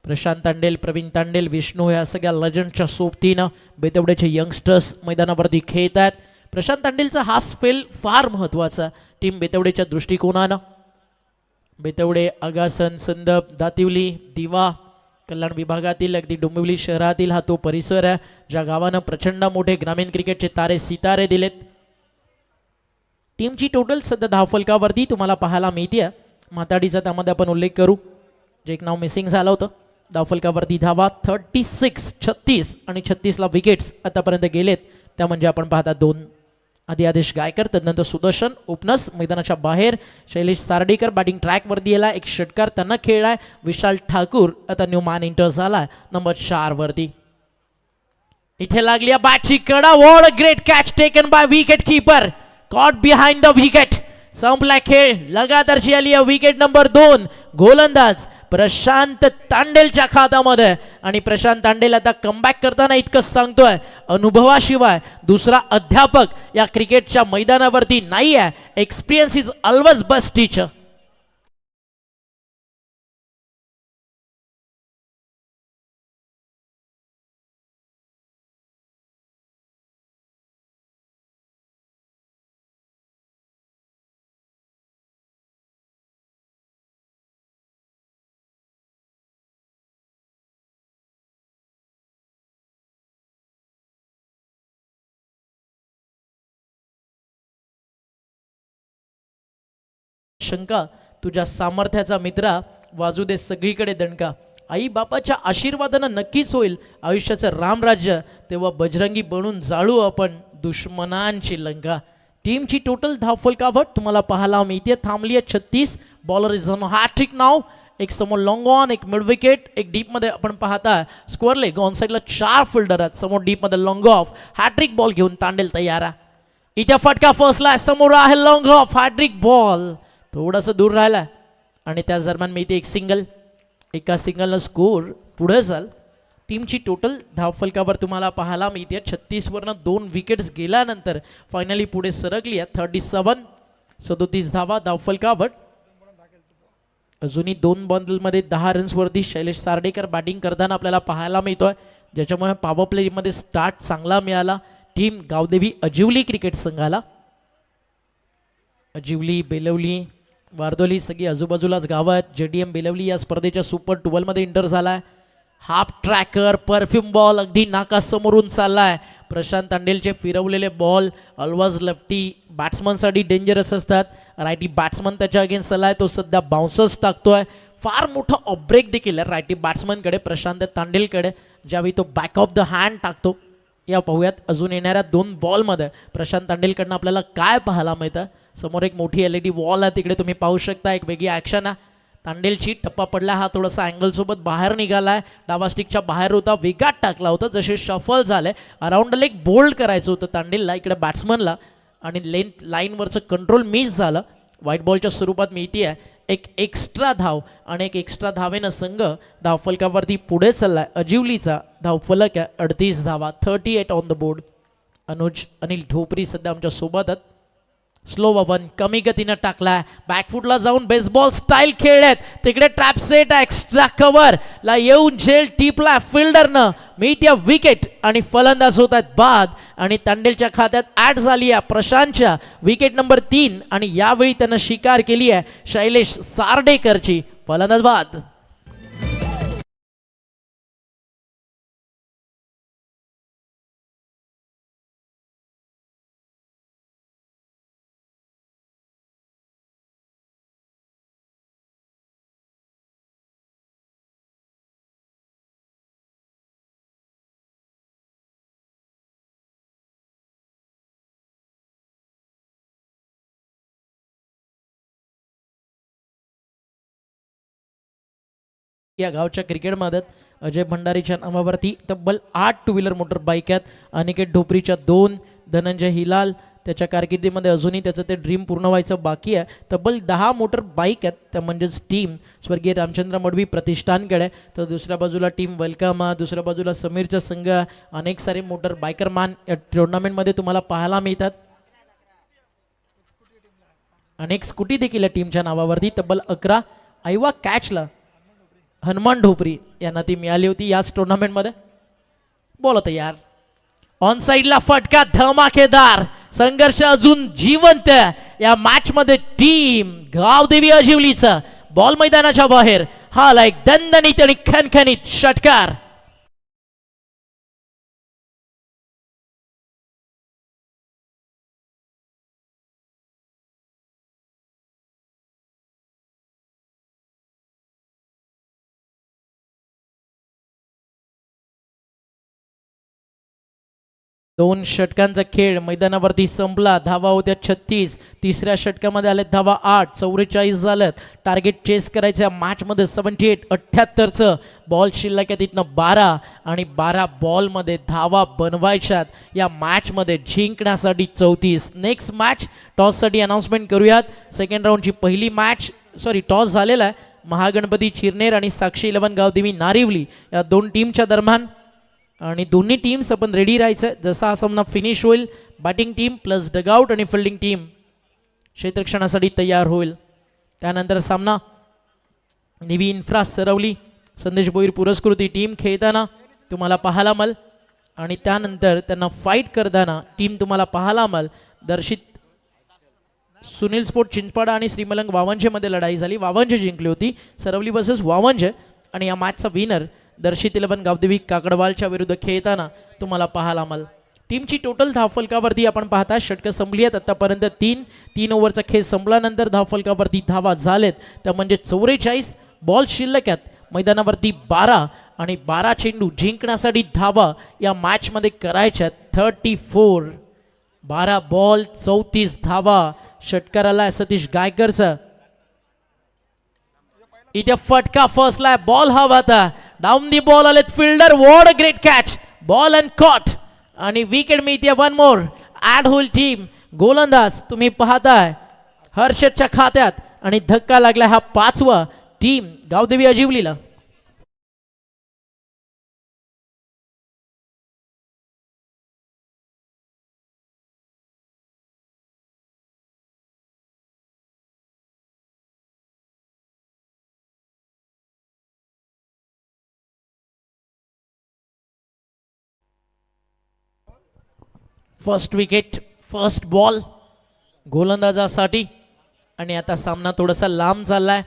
प्रशांत तांडेल, प्रवीण तांडेल, विष्णू या सगळ्या लेजंडच्या सोबतीनं बेतवड्याचे यंगस्टर्स मैदानावरती खेळत आहेत. प्रशांत तांडेलचा हा स्पेल फार महत्त्वाचा टीम बेतवडेच्या दृष्टिकोनानं. बेतवडे, आगासन, संदप, दातिवली, दिवा, कल्याण विभागातील अगदी डोंबिवली शहरातील हा तो परिसर आहे ज्या गावानं प्रचंड मोठे ग्रामीण क्रिकेटचे तारे सितारे दिलेत. टीमची टोटल सध्या धावफलकावरती तुम्हाला पाहायला मिळते. माताडीचा त्यामध्ये आपण उल्लेख करू, जे एक नाव मिसिंग झालं होतं. धावफलकावरती धावा 36, 36 आणि 36ला विकेट्स आतापर्यंत गेलेत. त्या म्हणजे आपण पाहता 2 आधी आदेश गायकर, तदनंतर सुदर्शन ओपनर्स मैदानाच्या बाहेर. शैलेश सार्डेकर बॅटिंग ट्रॅकवरती गेलाय, एक षटकार त्यांना खेळलाय. विशाल ठाकूर आता न्यू मॅन इंटर झालाय नंबर 4 वरती. इथे लागली बॅटची कडा. What a great catch taken by wicket keeper, caught behind the wicket. संपला खेळ. लगातारची आली विकेट नंबर 2. गोलंदाज प्रशांत तांडेलच्या खात्यामध्ये. आणि प्रशांत तांडेल आता कमबॅक करताना इतकं सांगतोय, अनुभवाशिवाय दुसरा अध्यापक या क्रिकेटच्या मैदानावरती नाही आहे. Experience is always best teacher. शंका तुझ्या सामर्थ्याचा मित्रा, वाजू दे सगळीकडे दणका. आई बापाच्या आशीर्वादानं नक्कीच होईल आयुष्याचं रामराज्य, तेव्हा बजरंगी बनून जाळू आपण दुश्मनांची लंका. टीमची टोटल धावफलकावर तुम्हाला पाहायला मिळते, थांबली आहे 36. बॉलर इज ऑन हॅट्रिक नाव. एक समोर लॉंग ऑन, एक मिड विकेट, एक डीपमध्ये आपण पाहता स्क्वेअर लेग. ऑन साईडला 4 फिल्डर आहेत, समोर डीपमध्ये लॉंग ऑफ. हॅट्रिक बॉल घेऊन तांडेल तयार आहे. इथे फटका फसला, समोर आहे लॉंग ऑफ. हॅट्रिक बॉल थोडंसं दूर राहिला आणि त्याच दरम्यान मिळते एक सिंगल. एका सिंगलनं स्कोर पुढे जाल. टीमची टोटल धावफलकावर तुम्हाला पाहायला मिळते 36 वरनं 2 विकेट्स गेल्यानंतर फायनली पुढे सरकली आहे 37. 37 धावा धावफलकावर. अजूनही 2 बॉलमध्ये 10 रन्सवरती शैलेश सार्डेकर बॅटिंग करताना आपल्याला पाहायला मिळतोय, ज्याच्यामुळे पॉवर प्लेमध्ये स्टार्ट चांगला मिळाला टीम गावदेवी अजिवली क्रिकेट संघाला. अजिवली, बेलवली, वारदोली सगळी आजूबाजूलाच गावं आहेत. JDM बेलवली या स्पर्धेच्या सुपर 12 मध्ये इंटर झालाय. हाफ ट्रॅकर परफ्यूम बॉल अगदी नाकासमोरून चाललाय. प्रशांत तांडेलचे फिरवलेले बॉल ऑलवेज लेफ्टी बॅट्समनसाठी डेंजरस असतात. रायटी बॅट्समन त्याच्या अगेन्स्ट आलाय, तो सध्या बाउन्सर्स टाकतोय. फार मोठा ऑब्रेक देखील आहे रायटी बॅट्समनकडे प्रशांत तांडेलकडे, ज्यावेळी तो बॅक ऑफ द हँड टाकतो. या पाहूयात अजून येणाऱ्या 2 बॉलमध्ये प्रशांत तांडेलकडनं आपल्याला काय पाहायला मिळतं. समोर एक मोठी LED वॉल आहे, तिकडे तुम्ही पाहू शकता एक वेगळी ॲक्शन आहे. तांडेलची टप्पा पडला, हा थोडासा अँगलसोबत बाहेर निघालाय. डावा स्टिकच्या बाहेर होता, वेगात टाकला होता. जसे शफल झाले अराउंड लेग बोल्ड करायचं होतं तांडेलला, इकडे बॅट्समनला, आणि लेंथ लाईनवरचं कंट्रोल मिस झालं. व्हाईट बॉलच्या स्वरूपात मिळती आहे एक एक्स्ट्रा धाव आणि एक एक्स्ट्रा धावेनं संघ धावफलकावरती पुढे चाललाय. अजिवलीचा धावफलक आहे 38 धावा, 38 on the board. Anuj Anil Dhopri सध्या आमच्या सोबत आहेत. स्लो वन कमी गतीनं टाकलाय, बॅकफुटला जाऊन बेसबॉल स्टाईल खेळत, तिकडे ट्रॅप सेट एक्स्ट्रा कव्हर ला येऊन झेल टिपला फिल्डरनं. मी त्या विकेट आणि फलंदाज होत आहेत बाद. आणि तांडेलच्या खात्यात ऍड झाली आहे प्रशांतच्या विकेट नंबर 3 आणि यावेळी त्यानं शिकार केली आहे शैलेश सार्डेकरची. फलंदाज बाद. या गावच्या क्रिकेटमध्ये अजय भंडारीच्या नावावरती तब्बल 8 टू व्हीलर मोटर बाईक आहेत. अनिकेत ढोपरीच्या 2, धनंजय हिलाल त्याच्या कारकिर्दीमध्ये अजूनही त्याचं ते ड्रीम पूर्ण व्हायचं बाकी आहे. तब्बल 10 मोटर बाईक आहेत, त्या म्हणजेच टीम स्वर्गीय रामचंद्र मडवी प्रतिष्ठानकडे. तर दुसऱ्या बाजूला टीम वेलकम, दुसऱ्या बाजूला समीरचा संघ. अनेक सारे मोटर बायकरमॅन या टुर्नामेंटमध्ये तुम्हाला पाहायला मिळतात. अनेक स्कूटी देखील आहे टीमच्या नावावरती. तब्बल 11 आयवा कॅचला हनुमान ढोपरी यांना ती मिळाली होती याच टुर्नामेंटमध्ये. बोलत यार ऑन साइडला फटका धमाकेदार. संघर्ष अजून जिवंत या मॅच मध्ये. टीम गावदेवी अजिवलीचा बॉल मैदानाच्या बाहेर. हा एक दणदणीत आणि खणखणीत षटकार. 2 षटकांचा खेळ मैदानावरती संपला. धावा होत्या 36. तिसऱ्या षटकामध्ये आले धावा 8. 44 झाल्यात. टार्गेट चेस करायचं मॅचमध्ये 78. 78चं बॉल शिल्लक आहे तिथनं 12 आणि 12 बॉलमध्ये धावा बनवायच्यात या मॅचमध्ये जिंकण्यासाठी 34. नेक्स्ट मॅच टॉससाठी अनाउन्समेंट करूयात. सेकंड राऊंडची पहिली मॅच टॉस झालेला आहे. महागणपती चिरनेर आणि साक्षी 11 गावदेवी नारिवली या दोन टीमच्या दरम्यान आणि दोन्ही टीम्स आपण रेडी राहायचं. जसा हा सामना फिनिश होईल बॅटिंग टीम प्लस डगआउट आणि फिल्डिंग टीम क्षेत्ररक्षणासाठी तयार होईल. त्यानंतर सामना निवी इन्फ्रा सरवली संदेश भोईर पुरस्कृती टीम खेळताना तुम्हाला पाहायला मिळेल आणि त्यानंतर त्यांना फाईट करताना टीम तुम्हाला पाहायला मिळेल. दर्शित सुनील स्पोर्ट चिंचपाडा आणि श्रीमलंग वावंजेमध्ये लढाई झाली. वावंजे जिंकली होती. सरवली वर्सेस वावंजे आणि या मॅचचा विनर दर्शित 11 गावदेवी काकडवालच्या विरुद्ध खेळताना तुम्हाला पाहायला मिळेल. टीमची टोटल धावफलकावरती आपण पाहता षटकं संपली आहेत आतापर्यंत. 3 ओव्हरचा खेळ संपल्यानंतर धावफलकावरती धावा झालेत त्या म्हणजे 44. बॉल शिल्लक आहेत मैदानावरती 12 आणि 12 चेंडू जिंकण्यासाठी धावा या मॅचमध्ये करायच्यात 34. 12 बॉल 34 धावा. षटकाराला सतीश गायकरचा इथे फटका फसलाय. बॉल हवा होता. डाऊन दी बॉल आलेत fielder. What a great catch. Ball and caught आणि विकेट मिळते. वन मोर ॲड होईल टीम. गोलंदाज तुम्ही पाहताय हर्षदच्या खात्यात आणि धक्का लागला हा 5वा टीम गावदेवी अजिवलीला. फर्स्ट विकेट फर्स्ट बॉल गोलंदाजासाठी आणि आता सामना थोडासा लांब चाललाय.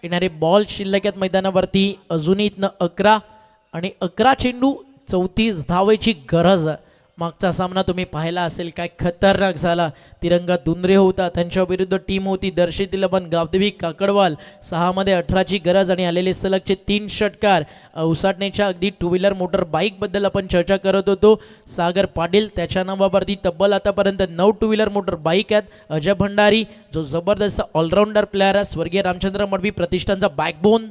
येणारे बॉल शिल्लक आहेत मैदानावरती अजूनही इथनं 11 आणि 11 चेंडू 34 धावेची गरज आहे. मागचा सामना तुम्ही पाहिला असेल काय खतरनाक झाला. तिरंगा दुंद्रे होता त्यांच्या विरुद्ध टीम होती दर्शित 11 गावदेवी काकडवाल. 6 मध्ये 18ची गरज आणि आलेले सलगचे 3 षटकार. उसाटण्याच्या अगदी टू व्हीलर मोटर बाईक बद्दल आपण चर्चा करत होतो. सागर पाटील त्याच्या नावावरती तब्बल आतापर्यंत 9 टू व्हीलर मोटर बाईक आहेत. अजय भंडारी जो जबरदस्त ऑलराऊंडर प्लेअर आहे. स्वर्गीय रामचंद्र मडवी प्रतिष्ठानचा बॅकबोन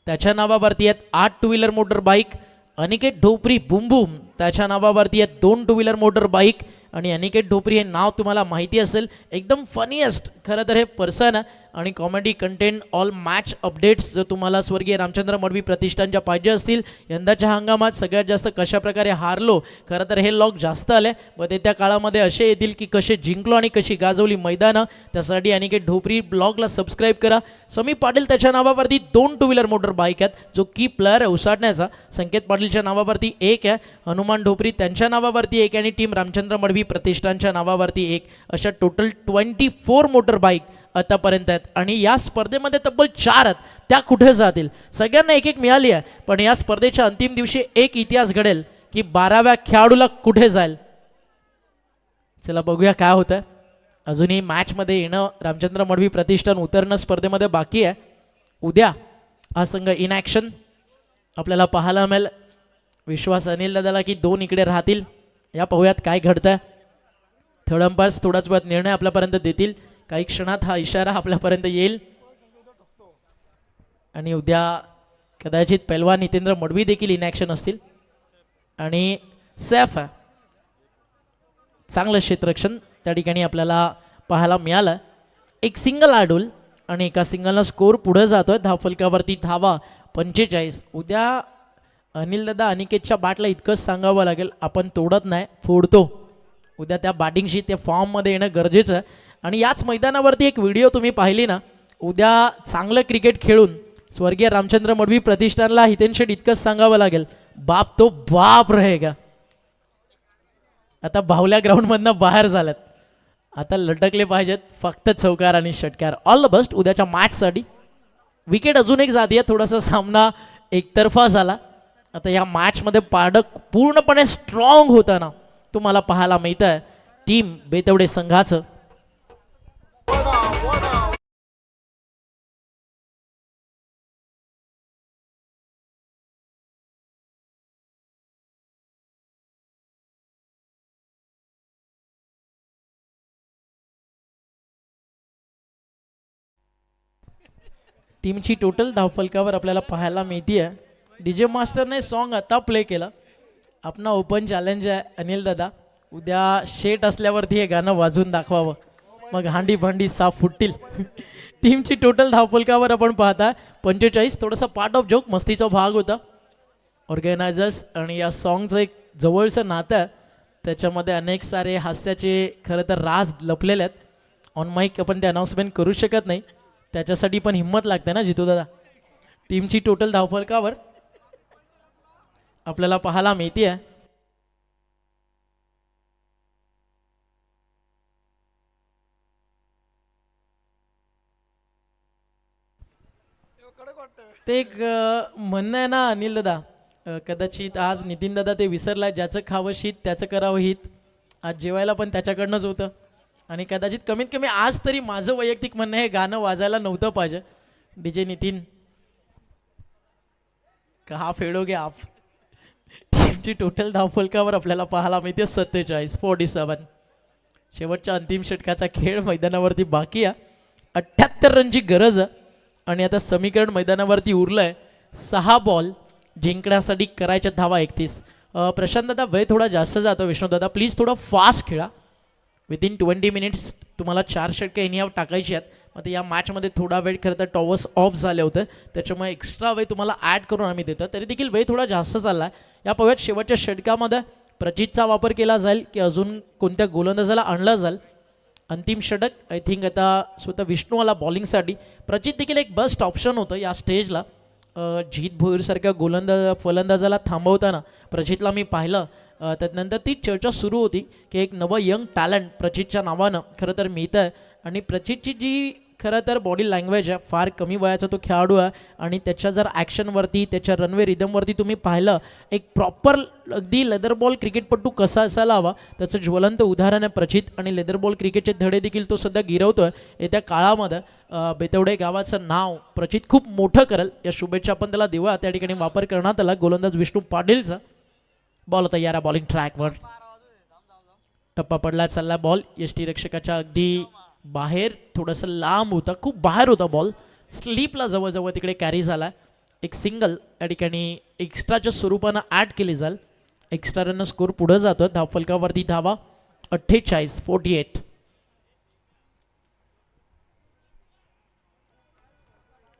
त्याच्या नावावरती आहेत 8 two wheeler motor bike. Aniket Dhopri बुमबुम त्याच्या नावावरती आहेत 2 टू व्हीलर मोटर बाईक आणि अनिकेत ढोपरी हे नाव तुम्हाला माहिती असेल. एकदम फनीएस्ट खरं तर हे पर्सन आहे आणि comedy content all match updates जर तुम्हाला स्वर्गीय रामचंद्र मडवी प्रतिष्ठानच्या पाहिजे असतील. यंदाच्या हंगामात सगळ्यात जास्त कशा प्रकारे हारलो खरं तर हे लॉग जास्त आले व ते त्या काळामध्ये असे येतील की कसे जिंकलो आणि कशी गाजवली मैदानं. त्यासाठी अनिकेत ढोपरी ब्लॉगला सबस्क्राईब करा. समी पाटील त्याच्या नावावरती 2 टू व्हीलर मोटर बाईक आहेत जो की प्लेअर आहे उसाटण्याचा. संकेत पाटीलच्या नावावरती 1 आहे. हनुमान ढोपरी त्यांच्या नावावरती 1 आणि टीम रामचंद्र मडवी प्रतिष्ठानच्या नावावरती 1. अशा टोटल 24 मोटर बाईक आतापर्यंत आहेत आणि या स्पर्धेमध्ये तब्बल 4 आहेत. त्या कुठे जातील. सगळ्यांना एक एक मिळाली आहे पण या स्पर्धेच्या अंतिम दिवशी एक इतिहास घडेल की 12व्या खेळाडूला कुठे जाईल. चला बघूया काय होतं. अजूनही मॅचमध्ये येणं रामचंद्र मडवी प्रतिष्ठान उतरणं स्पर्धेमध्ये बाकी आहे. उद्या हा संघ इन ॲक्शन आपल्याला पाहायला मिळेल. विश्वास अनिल दादाला की 2 इकडे राहतील. या पाहूयात काय घडतंय. थर्ड अंपायर्स थोडाच वेळात निर्णय आपल्यापर्यंत देतील. काही क्षणात हा इशारा आपल्यापर्यंत येईल आणि उद्या कदाचित पैलवान नितेंद्र मडवी देखील इन ॲक्शन असतील आणि सेफ आहे. चांगलं क्षेत्ररक्षण त्या ठिकाणी आपल्याला पाहायला मिळालं. एक सिंगल आडूल आणि एका सिंगलला स्कोर पुढे जातोय. धावफलकावरती धावा 45. उद्या अनिलदादा अनिकेतच्या बॅटला इतकंच सांगावं लागेल आपण तोडत नाही फोडतो. उद्या त्या बॅटिंगशी ते फॉर्ममध्ये येणं गरजेचं आहे आणि याच मैदानावरती एक व्हिडिओ तुम्ही पाहिली ना. उद्या चांगलं क्रिकेट खेळून स्वर्गीय रामचंद्र मडवी प्रतिष्ठानला हितेन शेठ इतकंच सांगावं लागेल बाप तो बाप रहेगा. आता बाहुल्या ग्राउंडमधनं बाहेर झाल्यात. आता लटकले पाहिजेत फक्त चौकार आणि षटकार. ऑल द बेस्ट उद्याच्या मॅचसाठी. विकेट अजून एक जाती आहे. थोडासा सामना एकतर्फा झाला. आता या मॅचमध्ये पारडं पूर्णपणे स्ट्रॉंग होताना तुम्हाला पाहायला मिळतं आहे टीम बेतवडे संघाचं. टीमची टोटल धावफलकावर आपल्याला पाहायला मिळते आहे. DJ मास्टरने सॉन्ग आता प्ले केलं. आपला ओपन चॅलेंज आहे अनिल दादा, उद्या शेट असल्यावरती हे गाणं वाजवून दाखवावं, मग हांडी भांडी साफ फुटतील. टीमची टोटल धावफलकावर आपण पाहता 45. थोडासा पार्ट ऑफ जोक मस्तीचा भाग होता. ऑर्गॅनायझर्स आणि या सॉन्गचं एक जवळचं नातं आहे, त्याच्यामध्ये अनेक सारे हास्याचे खरं तर राज लपलेले आहेत. ऑन माईक आपण ते अनाऊन्समेंट करू शकत नाही, त्याच्यासाठी पण हिंमत लागते ना जितू दादा. टीमची टोटल धावफलकावर आपल्याला पाहायला मिळते आहे ते एक म्हणणं आहे ना अनिल दादा, कदाचित आज नितीन दादा ते विसरलाय, ज्याचं खावं शीत त्याचं करावं हित. आज जेवायला पण त्याच्याकडनंच होतं आणि कदाचित कमीत कमी आज तरी माझं वैयक्तिक म्हणणं हे गाणं वाजायला नव्हतं पाहिजे. DJ नितीन कहा फेडोगे आप. टीमची टोटल धावफलकावर आपल्याला पाहायला मिळते 47. शेवटच्या अंतिम षटकाचा खेळ मैदानावरती बाकी आहे. 78 रनची गरज आहे आणि आता समीकरण मैदानावरती उरलंय 6 बॉल जिंकण्यासाठी करायच्या धावा 31. प्रशांत दादा वेळ थोडा जास्त जातो. विष्णू दादा प्लीज थोडं फास्ट खेळा. विदिन 20 मिनिट्स तुम्हाला 4 षटके इनिंग टाकायची आहेत. मग या मॅचमध्ये थोडा वेळ खरं तर टॉवर्स ऑफ झाले होते, त्याच्यामुळे एक्स्ट्रा वेळ तुम्हाला ॲड करून आम्ही देतो. तरी देखील वेळ थोडा जास्त चालला आहे. या पव्यात शेवटच्या षटकामध्ये प्रचितचा वापर केला जाईल की अजून कोणत्या गोलंदाजाला आणला जाईल. अंतिम षटक आय थिंक आता स्वतः विष्णू आला बॉलिंगसाठी. प्रचित देखील एक बेस्ट ऑप्शन होतं या स्टेजला. जीत भोईरसारख्या फलंदाजाला थांबवताना प्रचितला मी पाहिलं. त्यानंतर ती चर्चा सुरू होती की एक नवं यंग टॅलेंट प्रचितच्या नावानं खरं तर मिळतं आहे आणि प्रचितची जी खरं तर बॉडी लँग्वेज आहे, फार कमी वयाचा तो खेळाडू आहे आणि त्याच्या जर ॲक्शनवरती त्याच्या रनवे रिदमवरती तुम्ही पाहिलं, एक प्रॉपर अगदी लेदर बॉल क्रिकेटपटू कसा असायला हवा त्याचं ज्वलंत उदाहरण आहे प्रचित. आणि लेदर बॉल क्रिकेटचे धडे देखील तो सध्या गिरवतो आहे. येत्या काळामध्ये बेतवडे गावाचं नाव प्रचित खूप मोठं करेल, या शुभेच्छा आपण त्याला देऊया. त्या ठिकाणी वापर करण्यात आला गोलंदाज विष्णू पाटीलचा. बॉल तयार आहे बॉलिंग ट्रॅकवर. टप्पा पडला, चालला बॉल यष्टीरक्षकाच्या अगदी बाहेर, थोडंसं लांब होता, खूप बाहेर होता बॉल. स्लीपला जवळजवळ तिकडे कॅरी झाला. एक सिंगल या ठिकाणी एक्स्ट्राच्या स्वरूपानं ॲड केली जाईल. एक्स्ट्रा रन स्कोर पुढं जातो. धावफलकावरती धावा 48.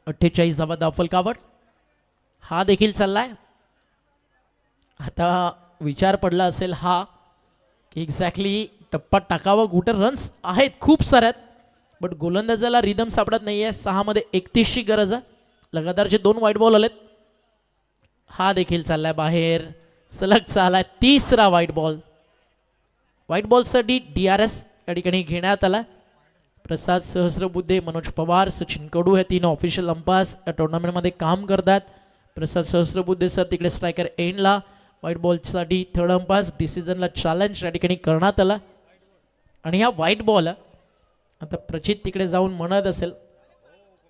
48 धावा धावफलकावर. हा देखील चाललाय. आता विचार पडला असेल हा की एक्झॅक्टली टप्पा टाकावा, कुठं रन्स आहेत खूप साऱ्यात, बट गोलंदाजाला रिदम सापडत नाही आहे. 6 मध्ये 31ची गरज आहे. लगातारचे 2 व्हाईट बॉल आलेत. हा देखील चाललाय बाहेर, सलग चाललाय 3रा व्हाईट बॉल. व्हाईट बॉलसाठी DRS या ठिकाणी घेण्यात आला. प्रसाद सहस्रबुद्धे, मनोज पवार, सचिन कडू हे 3 ऑफिशियल अंपायर्स या टुर्नामेंटमध्ये काम करतात. प्रसाद सहस्रबुद्धे सर तिकडे स्ट्रायकर एंडला. व्हाईट बॉलसाठी थर्ड अंपायर्स डिसिजनला चॅलेंज या ठिकाणी करण्यात आला. आणि हा व्हाईट बॉल आता प्रचित तिकडे जाऊन म्हणत असेल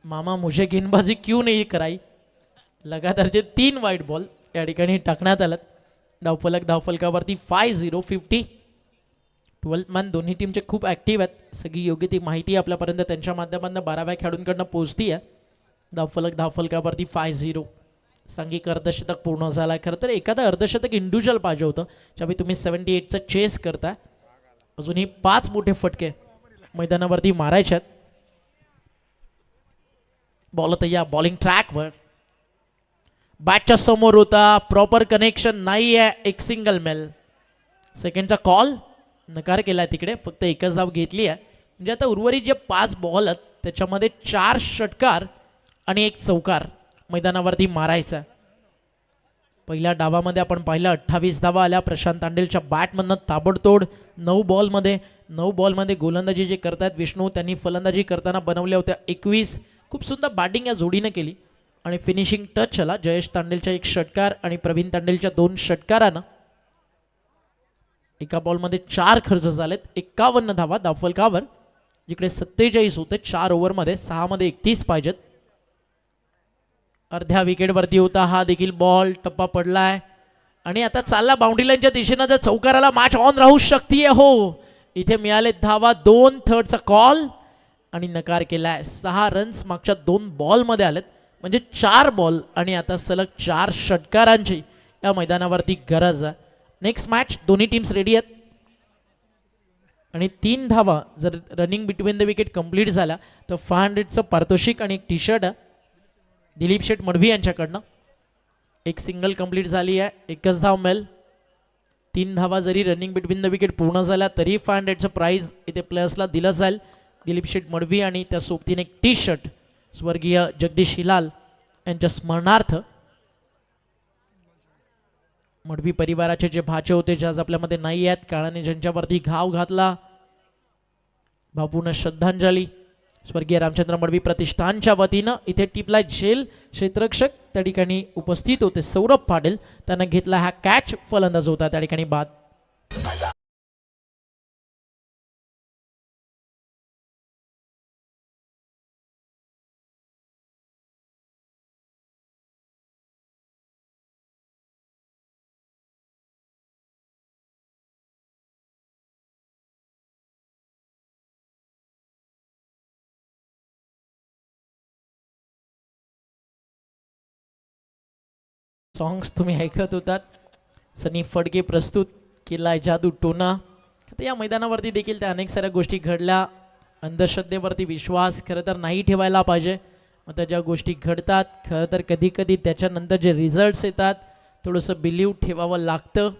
मामा मुझे गेंदबाजी क्यों नहीं कराई. लगातारचे 3 व्हाईट बॉल या ठिकाणी टाकण्यात आलं. धावफलकावरती 50. 12th मॅन दोन्ही टीमचे खूप ॲक्टिव्ह आहेत. सगळी योग्य ती माहिती आपल्यापर्यंत त्यांच्या माध्यमातून 12व्या खेळाडूंकडनं पोहोचती आहे. धावफलकावरती 50. सांघिक अर्धशतक पूर्ण झाला आहे. खरं तर एखादं अर्धशतक इंडिव्हिज्युअल पाहिजे होतं, ज्यावेळी तुम्ही 78चं चेस करताय. अजूनही 5 मोठे फटके मैदानावरती मारायचे आहेत. बॉल तयार बॉलिंग ट्रॅकवर. बॅटच्या समोर होता, प्रॉपर कनेक्शन नाही आहे. एक सिंगल मेल. सेकंडचा कॉल नकार केला आहे तिकडे. फक्त एकच धाव घेतली आहे. म्हणजे आता उर्वरित जे 5 बॉल आहेत त्याच्यामध्ये 4 षटकार आणि 1 चौकार मैदानावरती मारायचा. पहिल्या डावामध्ये आपण पाहिलं 28 धावा आल्या प्रशांत तांडेलच्या बॅटमधनं ताबडतोड. 9 बॉलमध्ये गोलंदाजी जे करतात विष्णू त्यांनी फलंदाजी करताना बनवल्या होत्या 21. खूप सुंदर बॅटिंग या जोडीनं केली आणि फिनिशिंग टच आला जयेश तांडेलच्या 1 षटकार आणि प्रवीण तांडेलच्या 2 षटकारानं. एका बॉलमध्ये 4 खर्च झालेत. 51 धावा धावफलकावर, जिकडे 47 होते 4 ओव्हरमध्ये. 6 मध्ये 31 पाहिजेत. अर्ध्या विकेटवरती होता हा देखील बॉल. टप्पा पडलाय आणि आता चालला बाउंड्री लाईनच्या दिशेनं. जर चौकाराला मॅच ऑन राहू शकते हो. इथे मिळाले धावा. 2/3चा कॉल आणि नकार केला आहे. 6 रन्स मागच्या 2 बॉलमध्ये आलेत, म्हणजे 4 बॉल आणि आता सलग 4 षटकारांची या मैदानावरती गरज आहे. नेक्स्ट मॅच दोन्ही टीम्स रेडी आहेत आणि 3 धावा जर running between the wicket complete झाल्या तर 500चं पारितोषिक आणि एक टी शर्ट आहे दिलीप शेठ मडवी यांच्याकडनं. एक सिंगल कंप्लीट झाली आहे, एकच धाव मिळेल. 3 धावा जरी रनिंग बिटवीन द विकेट पूर्ण झाल्या तरी 500चं प्राईज इथे प्लेयर्सला दिलं जाईल. दिलीप शेठ मडवी आणि त्या सोबतीने एक टी शर्ट स्वर्गीय जगदीश हिलाल यांच्या स्मरणार्थ. मडवी परिवाराचे जे भाचे होते जे आज आपल्यामध्ये नाही आहेत, काळाने ज्यांच्यावरती घाव घातला, बापूंना श्रद्धांजली. स्वर्गीय रामचंद्र मडवी प्रतिष्ठानच्या वतीनं इथे टिपला झेल क्षेत्ररक्षक त्या ठिकाणी उपस्थित होते सौरभ पाटील, त्यांना घेतला हा कॅच, फलंदाज होता त्या ठिकाणी बाद. सॉंग्स तुम्ही ऐकत होतात. सनी फडके प्रस्तुत केलाय जादू टोना. आता या मैदानावरती देखील त्या अनेक साऱ्या गोष्टी घडल्या. अंधश्रद्धेवरती विश्वास खरं तर नाही ठेवायला पाहिजे. मग ज्या गोष्टी घडतात खरं तर कधी कधी त्याच्यानंतर जे रिझल्ट्स येतात थोडंसं बिलीव ठेवावं लागतं.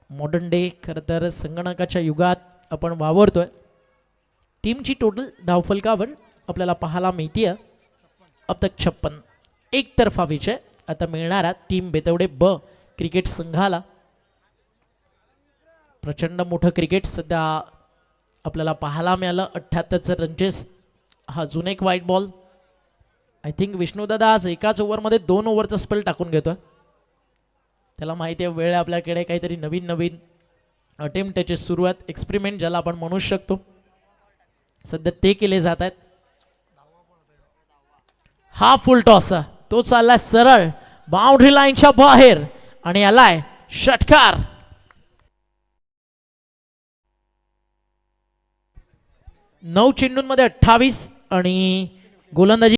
मॉडर्न डे खरं तर संगणकाच्या युगात आपण वावरतोय. टीमची टोटल धावफलकावर आपल्याला पाहायला मिळते अब तक 56. एकतर्फा विजय आता मिळणारा टीम बेतवडे ब क्रिकेट संघाला. प्रचंड मोठं क्रिकेट सध्या आपल्याला पाहायला मिळालं. 78चं रनचेस हा अजून एक व्हाईट बॉल. आय थिंक विष्णुदादा आज एकाच ओव्हरमध्ये 2 ओव्हरचा स्पेल टाकून घेतोय. त्याला माहिती आहे वेळ आपल्याकडे काहीतरी नवीन नवीन अटेम्प्ट त्याचे सुरू आहेत, एक्सपेरिमेंट ज्याला आपण म्हणू शकतो, सध्या ते केले जात आहेत. हा फुल टॉस तो चाललाय सरळ बाउंड्री लाईनच्या बाहेर आणि आलाय षटकार. 9 चेंडूंमध्ये 28 आणि गोलंदाजी